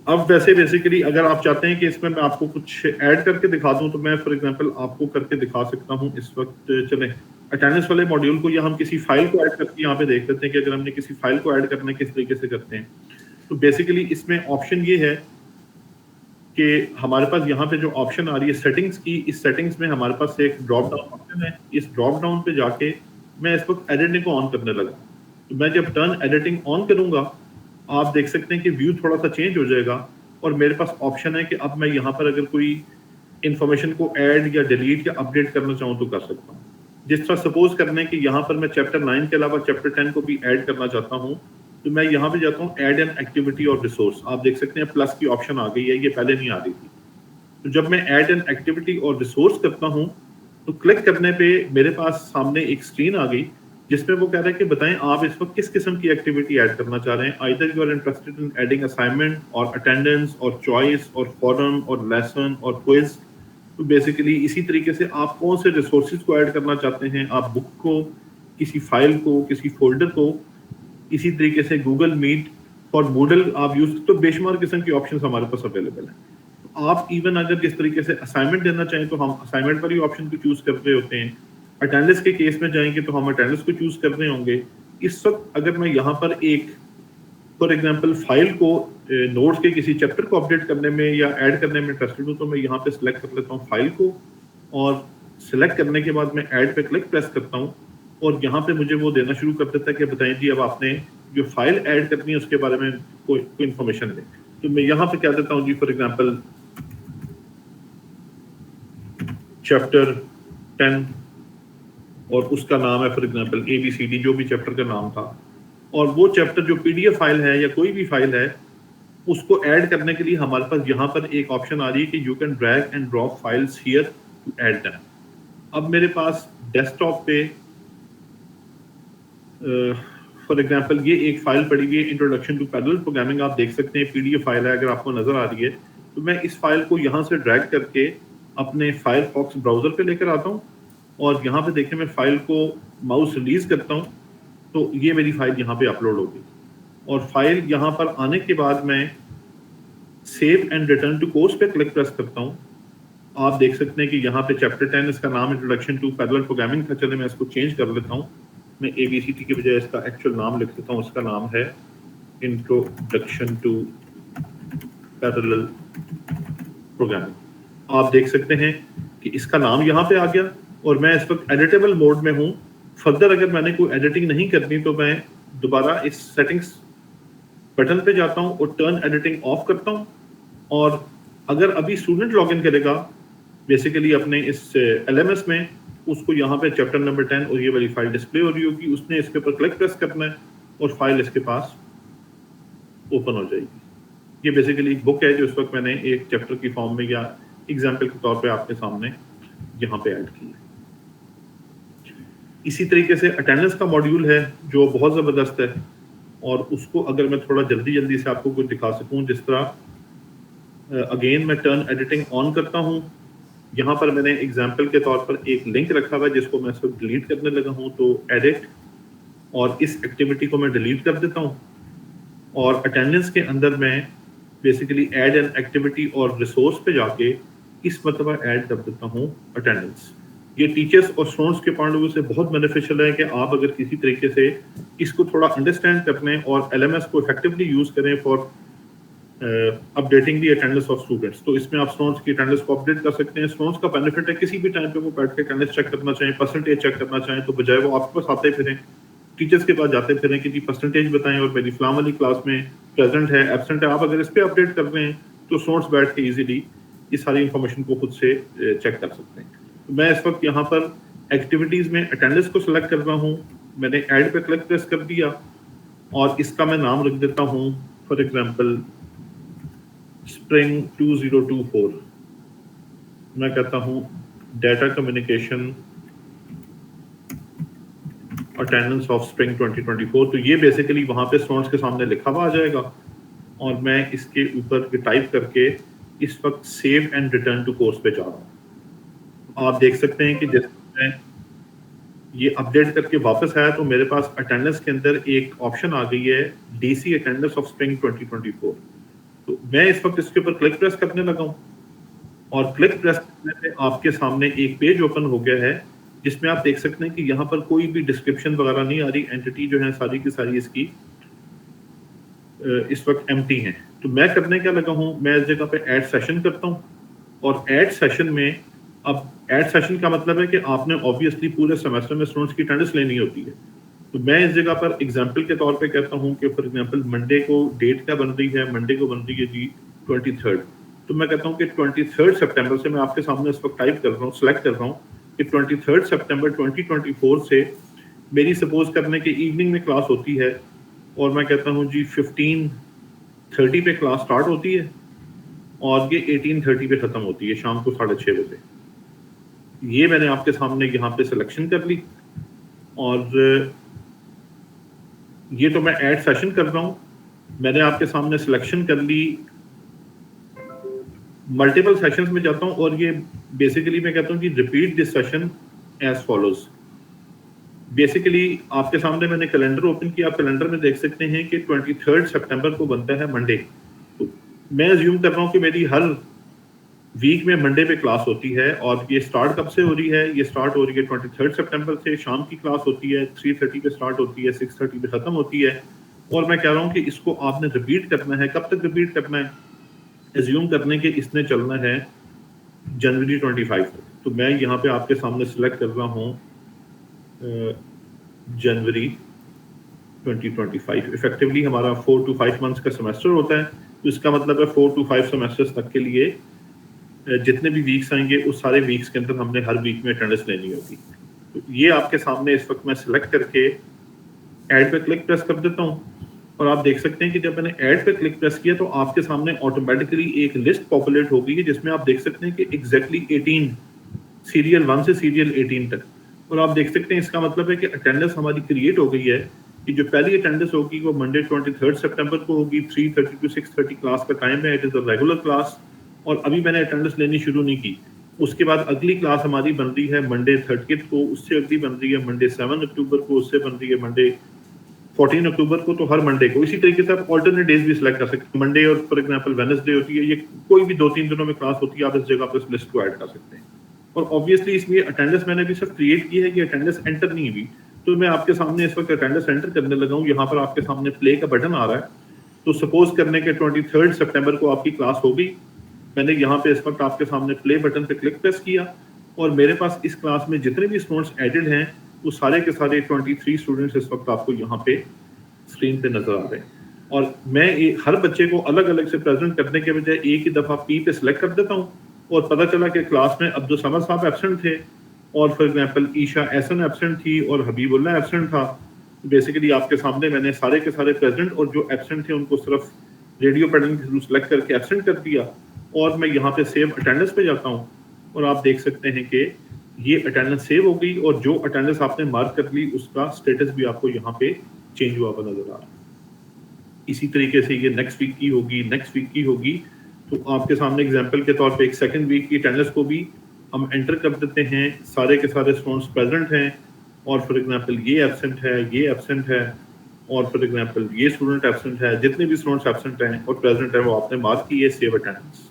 اب ویسے بیسیکلی اگر آپ چاہتے ہیں کہ اس میں آپ کو کچھ ایڈ کر کے دکھا دوں تو میں فار ایگزامپل آپ کو کر کے دکھا سکتا ہوں اس وقت. چلیں اٹینڈنس والے ماڈیول کو یا ہم کسی فائل کو ایڈ کر کے یہاں پہ دیکھ لیتے ہیں کہ اگر ہم نے کسی فائل کو ایڈ کرنا ہے کس طریقے سے کرتے ہیں. تو بیسیکلی اس میں آپشن یہ ہے کہ ہمارے پاس یہاں پہ جو آپشن آ رہی ہے سیٹنگز کی, اس سیٹنگز میں ہمارے پاس ایک ڈراپ ڈاؤن آپشن ہے. اس ڈراپ ڈاؤن پہ جا کے میں اس وقت ایڈیٹنگ کو آن کرنے لگا. تو میں جب ٹرن ایڈیٹنگ آن کروں گا آپ دیکھ سکتے ہیں کہ ویو تھوڑا سا چینج ہو جائے گا, اور میرے پاس آپشن ہے کہ اب میں یہاں پر اگر کوئی انفارمیشن کو ایڈ یا ڈیلیٹ یا اپڈیٹ کرنا چاہوں تو کر سکتا ہوں. جس طرح سپوز کرنے کہ یہاں پر میں چیپٹر 9 کے علاوہ چیپٹر 10 کو بھی ایڈ کرنا چاہتا ہوں تو میں یہاں پہ جاتا ہوں ایڈ این ایکٹیویٹی اور ریسورس. آپ دیکھ سکتے ہیں پلس کی آپشن آ گئی ہے, یہ پہلے نہیں آ رہی تھی. تو جب میں ایڈ این ایکٹیویٹی اور ریسورس کرتا ہوں تو کلک کرنے پہ میرے پاس سامنے ایک اسکرین آ گئی جس میں وہ کہہ رہا ہے کہ بتائیں آپ اس وقت کس قسم کی ایکٹیویٹی ایڈ کرنا چاہ رہے ہیں. either you are interested in adding assignment اور اٹینڈنس اور چوائس اور فورم اور لیسن اور کوئز. تو بیسیکلی اسی طریقے سے آپ کون سے ریسورسز کو ایڈ کرنا چاہتے ہیں, آپ بک کو, کسی فائل کو, کسی فولڈر کو, اسی طریقے سے گوگل میٹ اور موڈل آپ یوز, تو بے شمار قسم کی آپشنز ہمارے پاس اویلیبل ہیں. آپ ایون اگر جس طریقے سے اسائنمنٹ دینا چاہیں تو ہم اسائنمنٹ والی آپشن کو چوز کر رہے ہوتے ہیں. اٹینڈنس کے کیس میں جائیں گے تو ہم اٹینڈنس کو چوز کر رہے ہوں گے. اس وقت اگر میں یہاں پر ایک فار ایگزامپل فائل کو نوٹس کے کسی چیپٹر کو اپڈیٹ کرنے میں یا ایڈ کرنے میں انٹرسٹڈ ہوں تو میں یہاں پہ سلیکٹ کر لیتا ہوں فائل کو, اور سلیکٹ کرنے کے بعد میں ایڈ پہ کلک پریس کرتا ہوں اور یہاں پہ مجھے وہ دینا شروع کر دیتا ہے کہ بتائیں جی اب آپ نے جو فائل ایڈ کرنی ہے اس کے بارے میں کوئی انفارمیشن دیں. تو میں یہاں پہ کیا دیتا ہوں جی فار ایگزامپل چیپٹر 10 اور اس کا نام ہے فار ایگزامپل ABCD جو بھی چیپٹر کا نام تھا, اور وہ چیپٹر جو PDF فائل ہے یا کوئی بھی فائل ہے اس کو ایڈ کرنے کے لیے ہمارے پاس یہاں پر ایک آپشن آ رہی ہے کہ you can drag and drop files here to add them. اب میرے پاس ڈیسک ٹاپ پہ فار ایگزامپل یہ ایک فائل پڑی ہوئی ہے انٹروڈکشن ٹو پیرلل پروگرامنگ. آپ دیکھ سکتے ہیں PDF فائل ہے, اگر آپ کو نظر آ رہی ہے تو میں اس فائل کو یہاں سے ڈریگ کر کے اپنے فائر فاکس براؤزر پہ لے کر آتا ہوں, اور یہاں پہ دیکھیں میں فائل کو ماؤس ریلیز کرتا ہوں تو یہ میری فائل یہاں پہ اپلوڈ ہوگی. اور فائل یہاں پر آنے کے بعد میں save and return to course پہ کلک پریس کرتا ہوں آپ دیکھ سکتے ہیں کہ یہاں پہ چیپٹر 10 اس کا نام انٹروڈکشن ٹو پیرلل پروگرامنگ تھا. چلے میں اس کو چینج کر لیتا ہوں, میں ABCD کی بجائے اس کا ایکچوئل نام لکھ دیتا ہوں. اس کا نام ہے انٹروڈکشن ٹو پیرلل پروگرامنگ. آپ دیکھ سکتے ہیں کہ اس کا نام یہاں پہ آ گیا, اور میں اس وقت ایڈیٹیبل موڈ میں ہوں. فردر اگر میں نے کوئی ایڈیٹنگ نہیں کرنی تو میں دوبارہ اس سیٹنگز بٹن پہ جاتا ہوں اور ٹرن ایڈیٹنگ آف کرتا ہوں. اور اگر ابھی اسٹوڈنٹ لاگ ان کرے گا بیسیکلی اپنے اس LMS میں, اس کو یہاں پہ چیپٹر نمبر 10 اور یہ والی فائل ڈسپلے ہو رہی ہوگی. اس نے اس کے اوپر کلک پریس کرنا ہے اور فائل اس کے پاس اوپن ہو جائے گی. یہ بیسیکلی ایک بک ہے جو اس وقت میں نے ایک چیپٹر کی فارم میں یا ایگزامپل کے طور پہ آپ کے سامنے یہاں پہ ایڈ کی ہے. اسی طریقے سے اٹینڈنس کا ماڈیول ہے جو بہت زبردست ہے, اور اس کو اگر میں تھوڑا جلدی سے آپ کو کچھ دکھا سکوں, جس طرح اگین میں ٹرن ایڈیٹنگ آن کرتا ہوں. یہاں پر میں نے ایگزامپل کے طور پر ایک لنک رکھا ہوا ہے جس کو میں اس وقت ڈیلیٹ کرنے لگا ہوں, تو ایڈٹ اور اس ایکٹیویٹی کو میں ڈیلیٹ کر دیتا ہوں. اور اٹینڈنس کے اندر میں بیسیکلی ایڈ این ایکٹیویٹی اور ریسورس پہ جا کے اس مرتبہ ایڈ کر دیتا ہوں اٹینڈنس. یہ ٹیچرس اور اسٹوڈنٹس کے پوائنٹ آف ویو سے بہت بینیفیشیل ہے کہ آپ اگر کسی طریقے سے اس کو تھوڑا انڈرسٹینڈ کر لیں اور LMS کو افیکٹولی یوز کریں for updating the attendance of students. تو اس میں آپ اسٹوڈنٹس کی اٹینڈنس کو اپڈیٹ کر سکتے ہیں. اسٹوڈنٹس کا بینیفٹ ہے کسی بھی ٹائم پہ وہ بیٹھ کے اٹینڈنس چیک کرنا چاہیں, پرسنٹیج چیک کرنا چاہیں, تو بجائے وہ آپ کے پاس آتے پھریں, ٹیچرس کے پاس جاتے پھریں کہ جی پرسنٹیج بتائیں اور میری فلاں والی کلاس میں پریزنٹ ہے, ایبسنٹ ہے. آپ اگر اس پہ اپڈیٹ کر رہے ہیں تو اسٹوڈنٹس بیٹھ کے ایزیلی یہ ساری انفارمیشن کو خود سے چیک کر سکتے ہیں. میں اس وقت یہاں پر ایکٹیویٹیز میں اٹینڈنس کو سلیکٹ کر رہا ہوں. میں نے ایڈ پہ کلک پریس کر دیا اور اس کا میں نام رکھ دیتا ہوں فار ایگزامپل اسپرنگ 2024. میں کہتا ہوں data communication attendance of spring 2024. تو یہ بیسیکلی وہاں پہ اسٹوڈنٹس کے سامنے لکھا ہوا آ جائے گا, اور میں اس کے اوپر ٹائپ کر کے اس وقت save and return to course پہ جا رہا ہوں. آپ دیکھ سکتے ہیں کہ جیسے میں یہ اپڈیٹ کر کے واپس آیا تو میرے پاس اٹینڈنس کے اندر ایک آپشن آ گئی ہے DC اٹینڈنس آف اسپرنگ 2024. تو میں اس وقت اس کے اوپر کلک پریس کرنے لگا ہوں, اور کلک پریس کرنے سے آپ کے سامنے ایک پیج اوپن ہو گیا ہے جس میں آپ دیکھ سکتے ہیں کہ یہاں پر کوئی بھی ڈسکرپشن وغیرہ نہیں آ رہی. اینٹی جو ہے ساری کی ساری اس کی اس وقت ایمٹی ہیں. تو میں کرنے کیا لگا ہوں, میں اس جگہ پہ ایڈ سیشن کرتا ہوں, اور ایڈ سیشن میں اب ایڈ سیشن کا مطلب ہے کہ آپ نے آبویسلی پورے سیمسٹر میں اسٹوڈنٹس کی اٹینڈنس لینی ہوتی ہے. تو میں اس جگہ پر ایگزامپل کے طور پہ کہتا ہوں کہ فار ایگزامپل منڈے کو ڈیٹ کیا بن رہی ہے, منڈے کو بن رہی ہے جی 23rd. تو میں کہتا ہوں کہ 23rd سپٹمبر سے, میں آپ کے سامنے اس وقت ٹائپ کر رہا ہوں, سلیکٹ کر رہا ہوں کہ 23rd سپٹمبر 2024 سے میری سپوز کرنے کے ایوننگ میں کلاس ہوتی ہے, اور میں کہتا ہوں جی 15:30 پہ کلاس سٹارٹ ہوتی ہے اور یہ 18:30 پہ ختم ہوتی ہے شام کو 6:30 بجے. یہ میں نے آپ کے سامنے یہاں پہ سلیکشن کر لی, اور یہ تو میں ایڈ سیشن کر رہا ہوں. میں نے آپ کے سامنے سلیکشن کر لی, ملٹیپل سیشنز میں جاتا ہوں, اور یہ بیسیکلی میں کہتا ہوں کہ repeat this session as follows. Basically آپ کے سامنے میں نے کیلنڈر اوپن کیا, آپ کیلنڈر میں دیکھ سکتے ہیں کہ 23rd سپٹمبر کو بنتا ہے منڈے. تو میں ایزیوم کر رہا ہوں کہ میری ہر ویک میں منڈے پہ کلاس ہوتی ہے, اور یہ سٹارٹ کب سے ہو رہی ہے, یہ سٹارٹ ہو رہی ہے 23rd سپٹمبر سے. شام کی کلاس ہوتی ہے 3:30 پہ سٹارٹ ہوتی ہے, 6:30 پہ ختم ہوتی ہے. اور میں کہہ رہا ہوں کہ اس کو آپ نے ریپیٹ کرنا ہے. کب تک ریپیٹ کرنا ہے, ایزیوم کرنے کے اس نے چلنا ہے جنوری 25 تک. تو میں یہاں پہ آپ کے سامنے سلیکٹ کر رہا ہوں جنوری 2025. افیکٹولی ہمارا 4 to 5 months کا سیمسٹر ہوتا ہے, تو اس کا مطلب ہے 4 to 5 سیمسٹرز تک کے لیے جتنے بھی ویکس آئیں گے اس سارے ویکس کے اندر ہم نے ہر ویک میں اٹینڈنس لینی ہوگی. تو یہ آپ کے سامنے اس وقت میں سلیکٹ کر کے ایڈ پہ کلک پریس کر دیتا ہوں, اور آپ دیکھ سکتے ہیں کہ جب میں نے ایڈ پہ کلک پریس کیا تو آپ کے سامنے آٹومیٹکلی ایک لسٹ پاپولیٹ ہو گئی ہے جس میں آپ دیکھ سکتے ہیں کہ ایگزیکٹلی 18 سیریل 1 سے سیریل 18 تک. اور آپ دیکھ سکتے ہیں اس کا مطلب ہے کہ اٹینڈنس ہماری کریٹ ہو گئی ہے, کہ جو پہلی اٹینڈنس ہوگی وہ منڈے 23rd سپٹمبر کو ہوگی. 3:30 to 6:30 کلاس کا ٹائم ہے, it is a regular class, اور ابھی میں نے اٹینڈنس لینی شروع نہیں کی. اس کے بعد اگلی کلاس ہماری بن رہی ہے منڈے 30 کو, اس سے اگلی بن رہی ہے منڈے 7 اکتوبر کو, اس سے بن رہی ہے منڈے 14 अक्टूबर को तो हर मंडे को, इसी तरीके से आप ऑल्टरनेट डेज भी सिलेक्ट कर सकते हैं। मंडे और फॉर एग्जांपल वेडनेसडे होती है, ये कोई भी 2-3 दिनों में क्लास होती है, आप इस जगह पर इस लिस्ट को ऐड कर सकते हैं। और ऑब्वियसली इसमें अटेंडेंस मैंने भी सिर्फ क्रिएट की है कि अटेंडेंस एंटर नहीं हुई, तो मैं आपके सामने इस वक्त अटेंडेंस एंटर करने लगा हूँ। यहाँ पर आपके सामने प्ले का बटन आ रहा है, तो सपोज करने के 23 सितंबर को आपकी क्लास हो गई, मैंने यहाँ पे इस वक्त आपके सामने प्ले बटन पे क्लिक प्रेस किया और मेरे पास इस क्लास में जितने भी स्टूडेंट्स एडेड हैं वो सारे के सारे 23 स्टूडेंट्स इस वक्त आपको यहाँ पे स्क्रीन पे नजर आ रहे हैं। और मैं हर बच्चे को अलग अलग से प्रेजेंट करने के बजाय एक ही दफा पी पे सिलेक्ट कर देता हूँ और पता चला कि क्लास में अब्दुल समद साहब एब्सेंट थे और for example Isha Ehsan absent थी और हबीबुल्लाह एब्सेंट था। बेसिकली आपके सामने मैंने सारे के सारे प्रेजेंट और जो एब्सेंट थे उनको सिर्फ रेडियो पैटर्न के थ्रू सेलेक्ट करके एब्सेंट कर दिया और मैं यहाँ पे सेव अटेंडेंस पे जाता हूँ और आप देख सकते हैं कि ये अटेंडेंस सेव हो गई और जो अटेंडेंस आपने मार्क कर ली उसका स्टेटस भी आपको यहाँ पे चेंज हुआ हुआ नजर आ रहा है। इसी तरीके से ये नेक्स्ट वीक की होगी तो आपके सामने एग्जांपल के तौर पे एक सेकंड वीक की अटेंडेंस को भी हम एंटर कर देते हैं, सारे के सारे स्टूडेंट्स प्रेजेंट हैं और फॉर एग्जांपल ये एब्सेंट है और फॉर एग्जांपल ये स्टूडेंट एब्सेंट है, जितने भी स्टूडेंट्स एब्सेंट हैं और प्रेजेंट है वो आपने मार्क की है, सेव अटेंडेंस,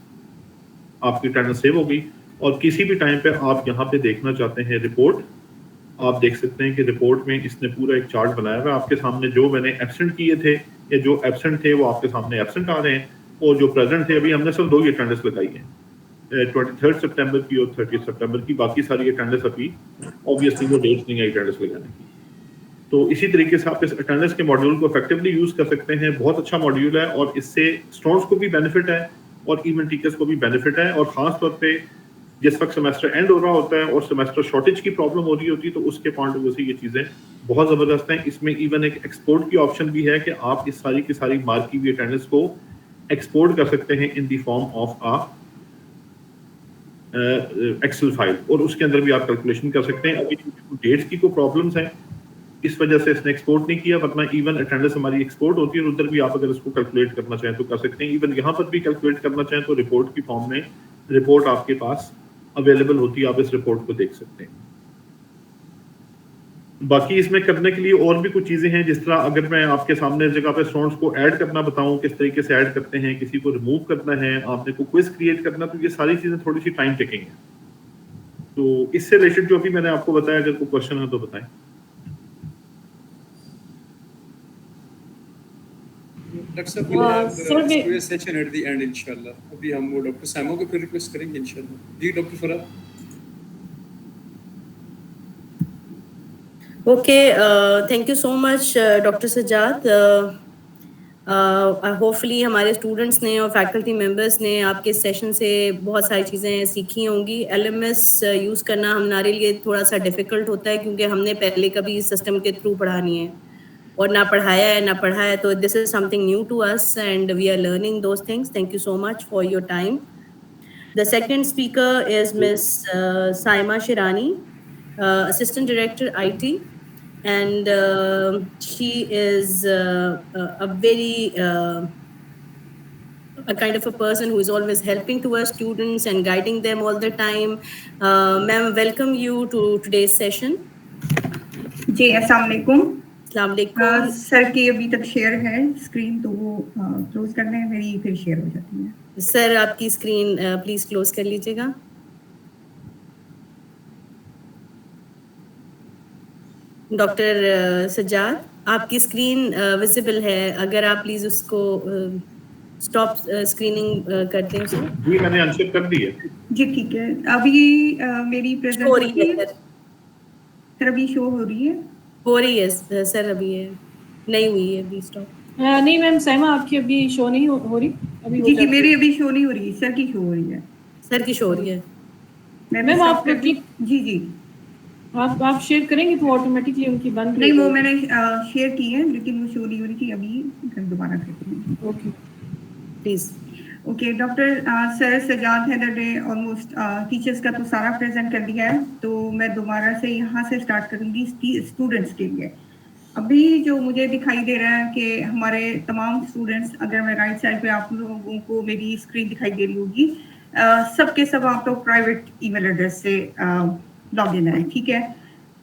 आपकी अटेंडेंस सेव हो गई। और किसी भी टाइम पे आप यहाँ पे देखना चाहते हैं रिपोर्ट, आप देख सकते हैं कि रिपोर्ट में इसने पूरा एक चार्ट बनाया हुआ है आपके सामने, जो मैंने एब्सेंट किए थे या जो एब्सेंट थे वो आपके सामने एब्सेंट आ रहे हैं और जो प्रेजेंट थे अभी हमने सिर्फ 2 ही अटेंडेंस लगाई है, 23 सितंबर की और 30 सितंबर की, बाकी सारी अटेंडेंस अभी ऑब्वियसली वो डेट्स नहीं है अटेंडेंस लगाने की। तो इसी तरीके से आप इस अटेंडेंस के मॉड्यूल को इफेक्टिवली यूज कर सकते हैं। बहुत अच्छा मॉड्यूल है और इससे स्टूडेंट्स को भी बेनिफिट है और इवन टीचर्स को भी बेनिफिट है। और खास तौर पे जिस वक्त सेमेस्टर एंड हो रहा होता है और सेमेस्टर शॉर्टेज की प्रॉब्लम हो रही होती है तो उसके पॉइंट ऑफ व्यू से ये चीजें बहुत जबरदस्त हैं। इसमें इवन एक एक्सपोर्ट की ऑप्शन भी है कि आप इस सारी की सारी मार्क की हुई अटेंडेंस को एक्सपोर्ट कर सकते हैं in the form of a Excel file और उसके अंदर भी आप कैलकुलेशन कर सकते हैं। अभी डेट्स की कोई प्रॉब्लम्स हैं इस वजह से इसने एक्सपोर्ट नहीं किया, वरना इवन अटेंडेंस हमारी एक्सपोर्ट होती है और उधर भी आप अगर इसको कैलकुलेट करना चाहें तो कर सकते हैं। इवन यहाँ पर भी कैलकुलेट करना चाहें तो रिपोर्ट की फॉर्म में रिपोर्ट आपके पास अवेलेबल होती है, आप इस रिपोर्ट को देख सकते हैं। बाकी इसमें करने के लिए और भी कुछ चीजें हैं, जिस तरह अगर मैं आपके सामने इस जगह पे स्टूडेंट्स को ऐड करना बताऊं किस तरीके से ऐड करते हैं, किसी को रिमूव करना है, आपने को क्विज क्रिएट करना, तो ये सारी चीजें थोड़ी सी टाइम टेकिंग है। तो इससे रिलेटेड जो भी मैंने आपको बताया, अगर कोई क्वेश्चन है तो बताएं। डॉक्टर साहब we'll have the Q&A session at the end इंशाल्लाह। अभी हम वो डॉक्टर सैमो को फिर रिक्वेस्ट करेंगे इंशाल्लाह। जी doctor Farah. Okay, thank you so much, Dr. Sajjad. Hopefully हमारे स्टूडेंट्स ने और फैकल्टी मेंबर्स ने आपके सेशन से बहुत सारी चीज़ें सीखी होंगी। LMS यूज़ करना हमारे लिए थोड़ा सा डिफ़िकल्ट होता है क्योंकि हमने पहले कभी इस सिस्टम के थ्रू पढ़ा नहीं है और ना पढ़ाया है, तो this is something new to us and we are learning those things. Thank you so much for your time. The second speaker is Ms. Saima Shirani, Assistant Director IT, and she is a very a kind of a person who is always helping to her students and guiding them all the time. Ma'am, welcome you to today's session. जी अस्सलाम वालेकुम। अस्सलाम वालेकुम। Sir की अभी तक share है screen, तो वो क्लोज करने में मेरी फिर शेयर हो जाती है। सर आपकी स्क्रीन प्लीज क्लोज कर लीजिएगा। डॉक्टर सज्जाद, आपकी स्क्रीन विजिबल है, अगर आप प्लीज उसको स्टॉप स्क्रीनिंग करते हैं सर। जी मैंने आंसर कर दी है। जी ठीक है, अभी मेरी प्रेजेंट हो रही है सर, अभी शो हो रही है सर, अभी है नहीं हुई है, अभी स्टॉप। नहीं मैम, साइमा आपकी अभी शो नहीं हो रही अभी। जी मेरी अभी शो नहीं हो रही, सर की शो हो रही है। सर की शो हो रही है मैम आप जी आप शेयर करेंगे तो ऑटोमेटिकली उनकी बंद नहीं, वो मैंने शेयर की है लेकिन वो शो नहीं हो रही थी, अभी दोबारा करती हूँ। Okay please. Okay doctor sir Sajjad Haider ने ऑलमोस्ट टीचर्स का तो सारा प्रेजेंट कर दिया है, तो मैं दोबारा से यहाँ से स्टार्ट करूँगी स्टूडेंट्स के लिए। अभी जो मुझे दिखाई दे रहा है कि हमारे तमाम स्टूडेंट्स, अगर मैं राइट साइड पे आप लोगों को मेरी स्क्रीन दिखाई दे रही होगी, सब के सब आप लोग प्राइवेट ईमेल एड्रेस से लॉग इन है, ठीक है।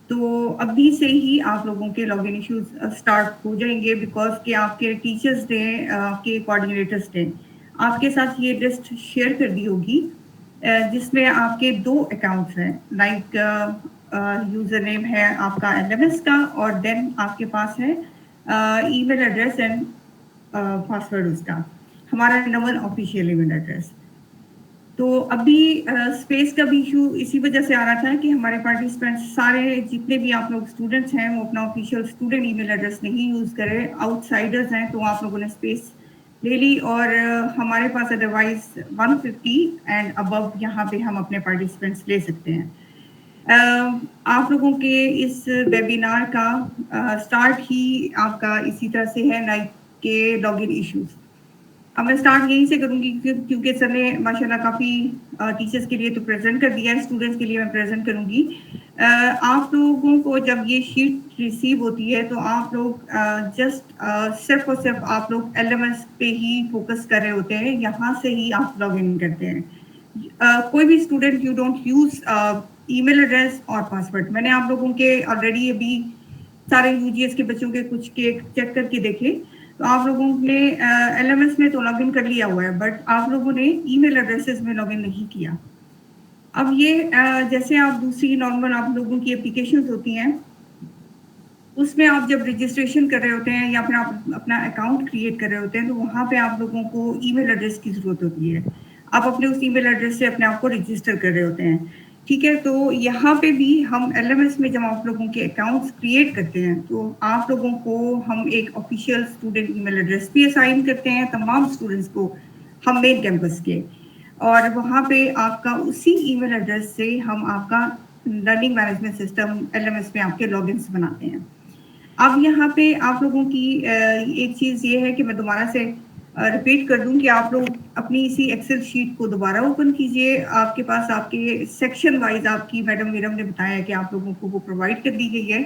तो अभी से ही आप लोगों के लॉगिन इश्यूज स्टार्ट हो जाएंगे, बिकॉज कि आपके टीचर्स ने के कोऑर्डिनेटर्स ने आपके साथ ये लिस्ट शेयर कर दी होगी, जिसमें आपके 2 अकाउंट्स हैं, लाइक यूज़र नेम है आपका LMS का, और देन आपके पास है ईमेल एड्रेस एंड पासवर्ड उसका, हमारा नॉर्मल ऑफिशियल ईमेल एड्रेस। तो अभी स्पेस का भी इशू इसी वजह से आ रहा था कि हमारे पार्टिसिपेंट्स सारे जितने भी आप लोग स्टूडेंट्स हैं वो अपना ऑफिशियल स्टूडेंट ईमेल एड्रेस नहीं यूज़ करें, आउटसाइडर्स हैं तो आप लोगों ने स्पेस ले ली, और हमारे पास अदरवाइज 150 एंड अबव यहाँ पे हम अपने पार्टिसिपेंट्स ले सकते हैं। आप लोगों के इस वेबिनार का स्टार्ट ही आपका इसी तरह से है, लाइक के लॉगिन इश्यूज। अब मैं स्टार्ट यहीं से करूंगी क्योंकि सर ने माशाल्लाह काफ़ी टीचर्स के लिए तो प्रेजेंट कर दिया है, स्टूडेंट्स के लिए मैं प्रेजेंट करूंगी। आप लोगों को जब ये शीट रिसीव होती है तो आप लोग जस्ट सिर्फ और सिर्फ आप लोग LMS पे ही फोकस कर रहे होते हैं, यहाँ से ही आप लॉग इन करते हैं। कोई भी student you don't use email address और पासवर्ड। मैंने आप लोगों के ऑलरेडी अभी सारे UGS के बच्चों के कुछ के चेक करके देखे, तो आप लोगों ने LMS में तो लॉगिन कर लिया हुआ है, बट आप लोगों ने ईमेल एड्रेसेस में लॉगिन नहीं किया। अब ये जैसे आप दूसरी नॉर्मल आप लोगों की एप्लीकेशंस होती हैं, उसमें आप जब रजिस्ट्रेशन कर रहे होते हैं या फिर आप अपना अकाउंट क्रिएट कर रहे होते हैं, तो वहाँ पे आप लोगों को ईमेल एड्रेस की ज़रूरत होती है। आप अपने उस ईमेल एड्रेस से अपने आप को रजिस्टर कर रहे होते हैं, ठीक है। तो यहाँ पे भी हम LMS में जब आप लोगों के अकाउंट्स क्रिएट करते हैं तो आप लोगों को हम एक ऑफिशियल स्टूडेंट ईमेल एड्रेस भी असाइन करते हैं तमाम स्टूडेंट्स को, हम मेन कैंपस के, और वहाँ पे आपका उसी ईमेल एड्रेस से हम आपका लर्निंग मैनेजमेंट सिस्टम LMS में आपके लॉगिन्स बनाते हैं। अब यहाँ पे आप लोगों की एक चीज़ ये है कि मैं दोबारा से रिपीट कर दूं कि आप लोग अपनी इसी एक्सेल शीट को दोबारा ओपन कीजिए। आपके पास आपके सेक्शन वाइज आपकी मैडम मीरम ने बताया कि आप लोगों को वो प्रोवाइड कर दी गई है।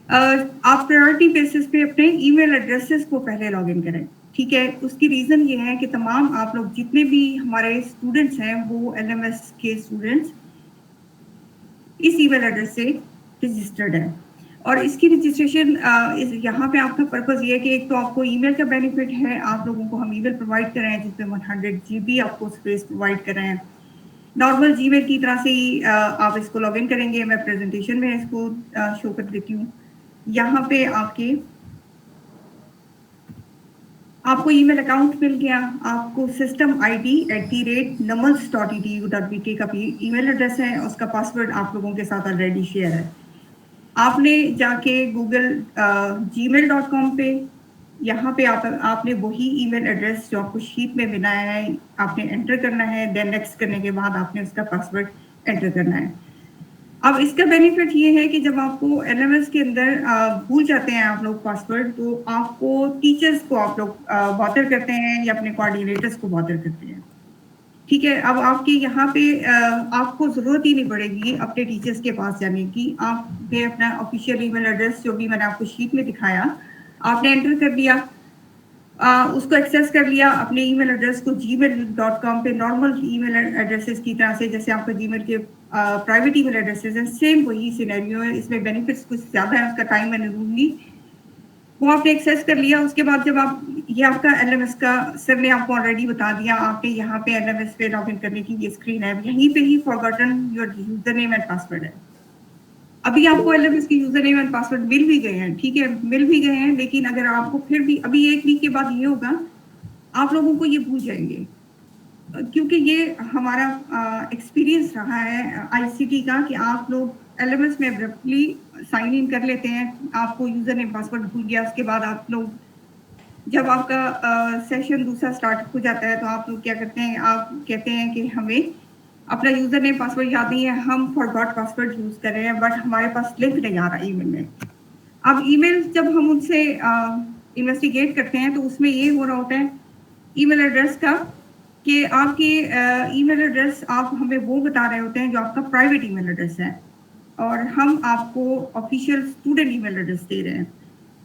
आप प्रायोरिटी बेसिस पे अपने ईमेल एड्रेसेस को पहले लॉगिन करें, ठीक है। उसकी रीज़न ये है कि तमाम आप लोग जितने भी हमारे स्टूडेंट्स हैं वो LMS के स्टूडेंट्स इस ईमेल एड्रेस से रजिस्टर्ड है, और इसकी रजिस्ट्रेशन यहाँ पे आपका पर्पज़ ये है कि एक तो आपको ईमेल का बेनिफिट है, आप लोगों को हम ईमेल प्रोवाइड कर रहे हैं जिसमें 100 GB आपको स्पेस प्रोवाइड कर रहे हैं। नॉर्मल जीमेल की तरह से ही आप इसको लॉगिन करेंगे। मैं प्रेजेंटेशन में इसको शो कर देती हूँ। यहाँ पे आपको ईमेल अकाउंट मिल गया, आपको सिस्टम ID @namals.edu.bk का भी ईमेल एड्रेस है, उसका पासवर्ड आप लोगों के साथ ऑलरेडी शेयर है। आपने जाके गूगल gmail.com पे यहाँ पे आपने वही ईमेल एड्रेस जो आपको शीट में बनाया है आपने एंटर करना है, देन नेक्स्ट करने के बाद आपने उसका पासवर्ड एंटर करना है। अब इसका बेनिफिट ये है कि जब आपको LMS के अंदर भूल जाते हैं आप लोग पासवर्ड, तो आपको टीचर्स को आप लोग बॉदर करते हैं या अपने कोऑर्डिनेटर्स को बॉदर करते हैं, ठीक है। अब आपके यहाँ पे आपको ज़रूरत ही नहीं पड़ेगी अपने टीचर्स के पास जाने की। आपने अपना ऑफिशियल ईमेल एड्रेस जो भी मैंने आपको शीट में दिखाया आपने एंटर कर दिया, उसको एक्सेस कर लिया, अपने ईमेल एड्रेस को gmail.com पे नॉर्मल ईमेल एड्रेसेस की तरह से जैसे आपका जीमेल के प्राइवेट ईमेल एड्रेसेस हैं, सेम वही सिनेरियो है। इसमें बेनिफिट्स कुछ ज़्यादा है, उसका टाइम मैंने दूंगी। वो आपने एक्सेस कर लिया। उसके बाद जब आप ये आपका LMS का सर ने आपको ऑलरेडी बता दिया, आपने यहाँ पे LMS पे लॉग इन करने की ये स्क्रीन है, यहीं पे ही forgotten your user name and password है। अभी आपको LMS के यूजर नेम एंड पासवर्ड मिल भी गए हैं, ठीक है, मिल भी गए हैं, लेकिन अगर आपको फिर भी अभी 1 वीक के बाद ये होगा आप लोगों को ये भूल जाएंगे, क्योंकि ये हमारा एक्सपीरियंस रहा है ICT का कि आप लोग LMS में एब्रप्टली साइन इन कर लेते हैं, आपको यूजर नेम पासवर्ड भूल गया, उसके बाद आप लोग जब आपका सेशन दूसरा स्टार्ट हो जाता है तो आप लोग क्या करते हैं, आप कहते हैं कि हमें अपना यूजर नेम पासवर्ड याद नहीं है, हम फॉरगॉट पासवर्ड यूज कर रहे हैं, बट हमारे पास लिंक नहीं आ रहा ईमेल में। अब ईमेल जब हम उनसे इन्वेस्टिगेट करते हैं तो उसमें ये हो रहा होता है ईमेल एड्रेस का कि आपकी ईमेल एड्रेस आप हमें वो बता रहे होते हैं जो आपका प्राइवेट ईमेल एड्रेस है, और हम आपको ऑफिशियल स्टूडेंट ईमेल एड्रेस दे रहे हैं।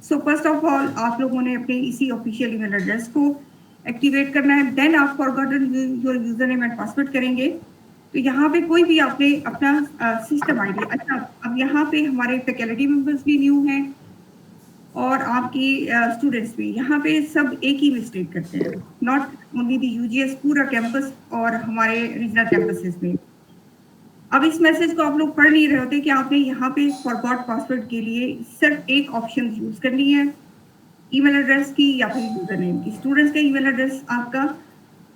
सो फर्स्ट ऑफ ऑल आप लोगों ने अपने इसी ऑफिशियल ईमेल एड्रेस को एक्टिवेट करना है, देन आप forgotten your user name and password करेंगे। तो यहाँ पे कोई भी आपने अपना सिस्टम आईडी, अच्छा अब यहाँ पे हमारे फैकल्टी मेंबर्स भी न्यू हैं और आपकी स्टूडेंट्स भी, यहाँ पे सब एक ही मिस्टेक करते हैं, नॉट ओनली द यूजीएस, पूरा कैंपस और हमारे रीजनल कैंपसेस में। अब इस मैसेज को आप लोग पढ़ नहीं रहे होते कि आपने यहाँ पे फॉरगॉट पासवर्ड के लिए सिर्फ एक ऑप्शन यूज करनी है, ईमेल एड्रेस की या फिर यूजर नेम की। स्टूडेंट्स का ईमेल एड्रेस आपका